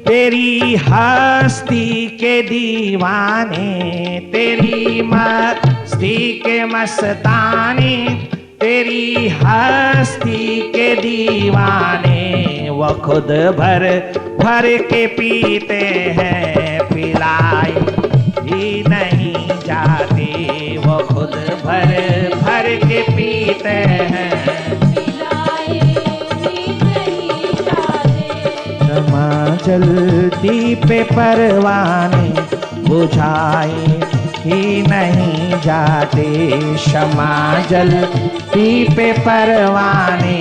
तेरी हस्ती के दीवाने, तेरी मस्ती के मस्ताने, तेरी हस्ती के दीवाने, वो खुद भर भर के पीते हैं, पिलाए ही नहीं जाते, वो खुद भर भर के पीते हैं, पिलाए भी नहीं जाते। क्षमा जलती पे परवाने बुझाए ही नहीं जाते, क्षमा जलती पे परवाने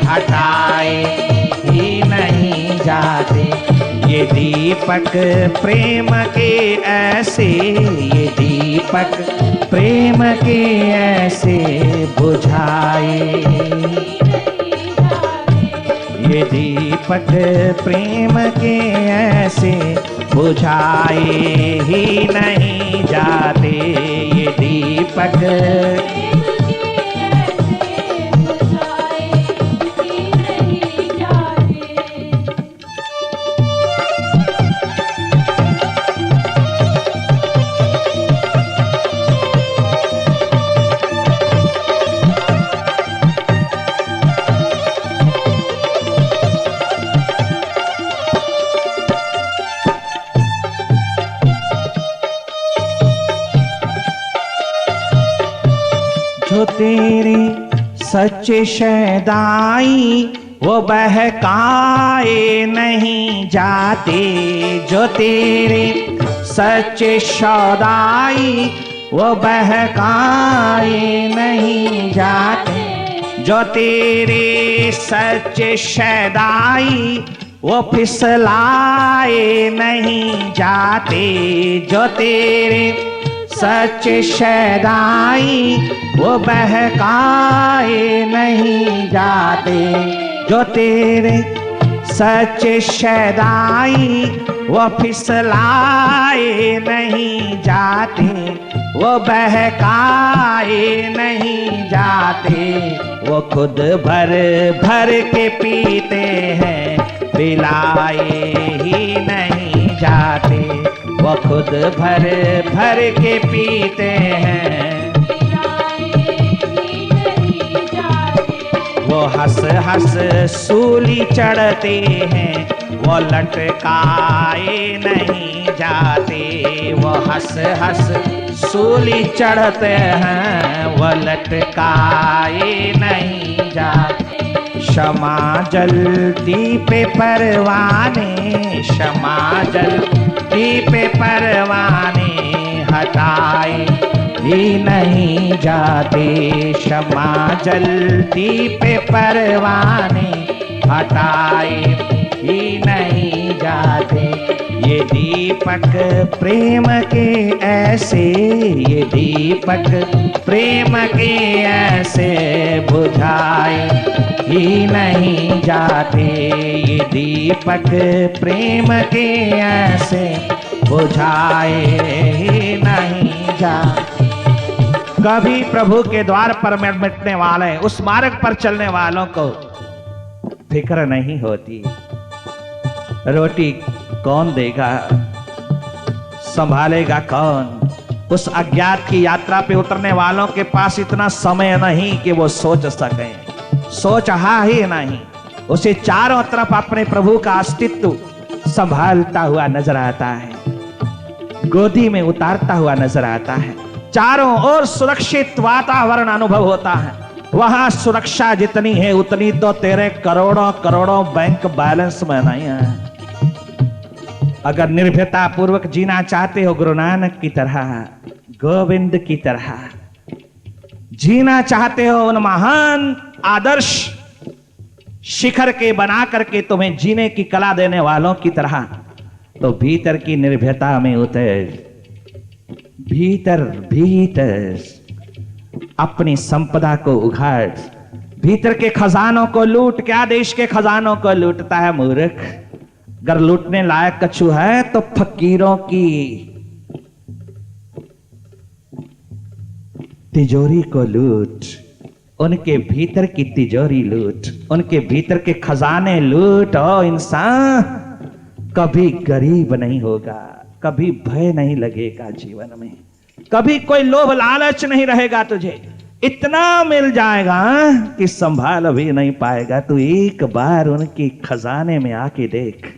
हटाए ही नहीं जाते। ये दीपक प्रेम के ऐसे, ये दीपक प्रेम के ऐसे बुझाए, ये दीपक प्रेम के ऐसे बुझाए ही नहीं जाते, ये दीपक जो तेरे सच्चे शैदाई वो बहकाए नहीं जाते, जो तेरे सच्चे शौदाई वो बहकाए नहीं जाते, जो तेरे सच्चे शैदाई वो फिसलाए नहीं जाते, जो तेरे सच्चे शैदाई वो बहकाए नहीं जाते, जो तेरे सच्चे शैदाई वो फिसलाए नहीं जाते, वो बहकाए नहीं जाते, वो खुद भर भर के पीते हैं, पिलाए ही नहीं जाते, वो खुद भर भर के पीते हैं, वो हंस हंस सूली चढ़ते हैं, वो लटकाए नहीं जाते, वो हंस हंस सूली चढ़ते हैं, वो लटकाए नहीं जाते। क्षमा जलती पे परवाने, क्षमा जलती पे परवाने हटाए ही नहीं जाते, क्षमा जलती पे परवाने हटाए ही नहीं जाते। ये दीपक प्रेम के ऐसे, ये दीपक प्रेम के ऐसे बुझाए ही नहीं जाते, ये दीपक प्रेम के ऐसे बुझाए ही नहीं जाते। कभी प्रभु के द्वार पर मिटने वाले, उस मार्ग पर चलने वालों को फिक्र नहीं होती, रोटी कौन देगा, संभालेगा कौन। उस अज्ञात की यात्रा पे उतरने वालों के पास इतना समय नहीं कि वो सोच सकें, सोच ही नहीं। उसे चारों तरफ अपने प्रभु का अस्तित्व संभालता हुआ नजर आता है, गोदी में उतारता हुआ नजर आता है, चारों ओर सुरक्षित वातावरण अनुभव होता है। वहां सुरक्षा जितनी है उतनी तो तेरे करोड़ों करोड़ों बैंक बैलेंस में नहीं है। अगर निर्भयता पूर्वक जीना चाहते हो, गुरु नानक की तरह, गोविंद की तरह जीना चाहते हो, उन महान आदर्श शिखर के बना करके तुम्हें जीने की कला देने वालों की तरह, तो भीतर की निर्भयता में उतर, भीतर भीतर अपनी संपदा को उघाड़, भीतर के खजानों को लूट। क्या देश के खजानों को लूटता है मूर्ख? अगर लूटने लायक कछु है तो फकीरों की तिजोरी को लूट, उनके भीतर की तिजोरी लूट, उनके भीतर के खजाने लूट। ओ इंसान, कभी गरीब नहीं होगा, कभी भय नहीं लगेगा जीवन में, कभी कोई लोभ लालच नहीं रहेगा तुझे। इतना मिल जाएगा कि संभाल भी नहीं पाएगा। तू एक बार उनके खजाने में आके देख,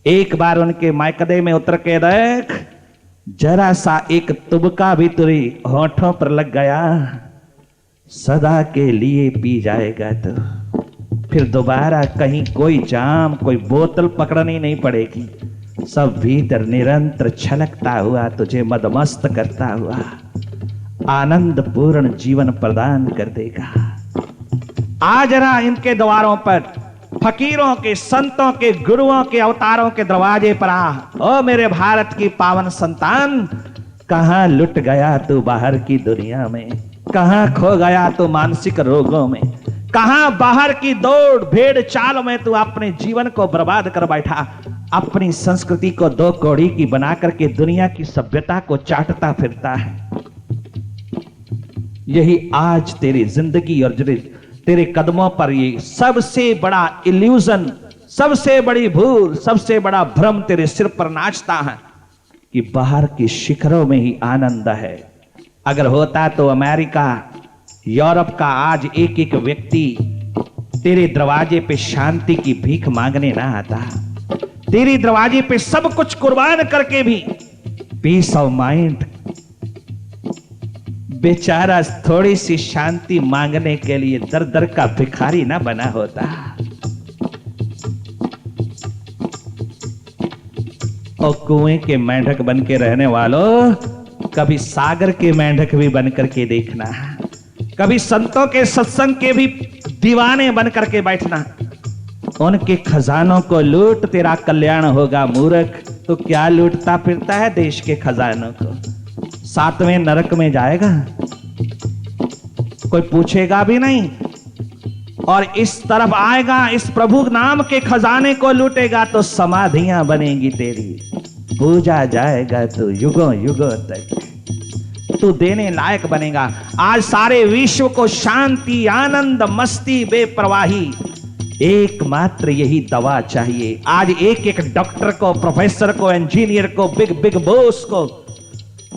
एक बार उनके मायकदे में उतर के देख। जरा सा एक तुबका भी तेरे होठों पर लग गया, सदा के लिए पी जाएगा। तो फिर दोबारा कहीं कोई जाम, कोई बोतल पकड़नी नहीं पड़ेगी। सब भीतर निरंतर छलकता हुआ तुझे मदमस्त करता हुआ आनंद पूर्ण जीवन प्रदान कर देगा। आ जरा इनके द्वारों पर, फकीरों के, संतों के, गुरुओं के, अवतारों के दरवाजे पर आ। ओ मेरे भारत की पावन संतान, कहां लुट गया तू बाहर की दुनिया में? कहां खो गया तू मानसिक रोगों में? कहां बाहर की दौड़ भेड़ चाल में तू अपने जीवन को बर्बाद कर बैठा? अपनी संस्कृति को दो कौड़ी की बना करके दुनिया की सभ्यता को चाटता फिरता है। यही आज तेरी जिंदगी और तेरे कदमों पर ये सबसे बड़ा इल्यूजन, सबसे बड़ी भूल, सबसे बड़ा भ्रम तेरे सिर पर नाचता है कि बाहर की शिखरों में ही आनंद है। अगर होता तो अमेरिका, यूरोप का आज एक एक व्यक्ति तेरे दरवाजे पे शांति की भीख मांगने ना आता। तेरे दरवाजे पे सब कुछ कुर्बान करके भी पीस ऑफ माइंड, बेचारा थोड़ी सी शांति मांगने के लिए दर दर का भिखारी ना बना होता। और कुएं के मेंढक बन के रहने वालों, कभी सागर के मेंढक भी बन करके देखना, कभी संतों के सत्संग के भी दीवाने बन करके बैठना। उनके खजानों को लूट, तेरा कल्याण होगा मूर्ख। तो क्या लूटता फिरता है देश के खजानों को? 7वें नरक में जाएगा, कोई पूछेगा भी नहीं। और इस तरफ आएगा, इस प्रभु नाम के खजाने को लूटेगा तो समाधियां बनेगी तेरी, पूजा जाएगा तो युगों युगों तक तू देने लायक बनेगा। आज सारे विश्व को शांति, आनंद, मस्ती, बेपरवाही, एकमात्र यही दवा चाहिए। आज एक एक डॉक्टर को, प्रोफेसर को, इंजीनियर को, बिग बिग बॉस को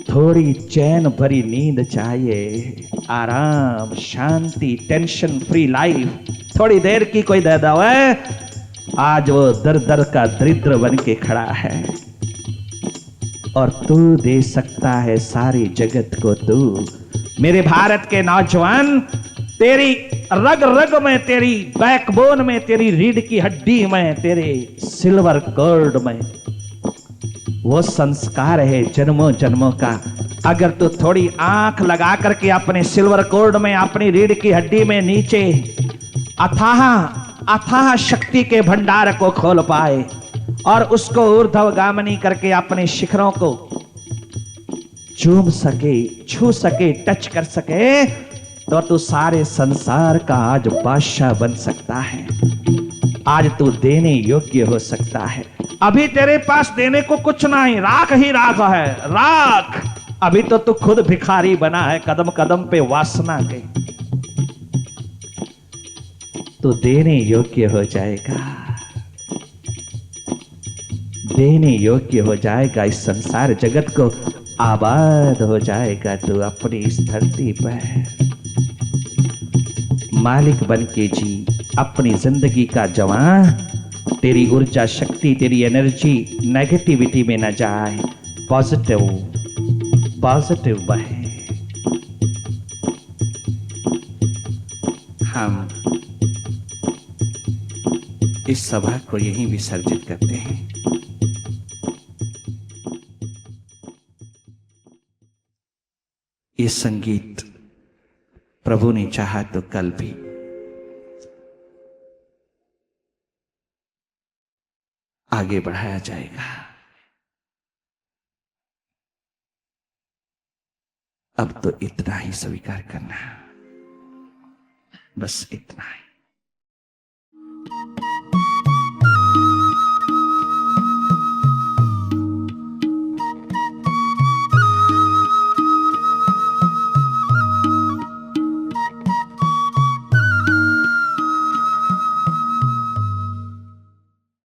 थोड़ी चैन भरी नींद चाहिए, आराम, शांति, टेंशन फ्री लाइफ थोड़ी देर की कोई दे दो। आज वो दर दर का दरिद्र बन के खड़ा है और तू दे सकता है सारी जगत को। तू मेरे भारत के नौजवान, तेरी रग रग में, तेरी बैकबोन में, तेरी रीढ़ की हड्डी में, तेरे सिल्वर कॉर्ड में वो संस्कार है जन्मों जन्मों का। अगर तू थोड़ी आंख लगा करके अपने सिल्वर कॉर्ड में, अपनी रीढ़ की हड्डी में नीचे अथाह अथाह शक्ति के भंडार को खोल पाए और उसको ऊर्ध्वगामिनी करके अपने शिखरों को चूम सके, छू सके, टच कर सके, तो तू सारे संसार का आज बादशाह बन सकता है। आज तू देने योग्य हो सकता है। अभी तेरे पास देने को कुछ नहीं, राख ही राख है, राख। अभी तो तू खुद भिखारी बना है, कदम कदम पे वासना के। तू देने योग्य हो जाएगा, देने योग्य हो जाएगा। इस संसार जगत को आबाद हो जाएगा तू अपनी इस धरती पर। मालिक बन के जी अपनी जिंदगी का जवान। तेरी ऊर्जा शक्ति, तेरी एनर्जी नेगेटिविटी में न जाए, पॉजिटिव पॉजिटिव बहे। हम इस सभा को यहीं विसर्जित करते हैं। ये संगीत प्रभु ने चाहा तो कल भी आगे बढ़ाया जाएगा। अब तो इतना ही स्वीकार करना, बस इतना ही।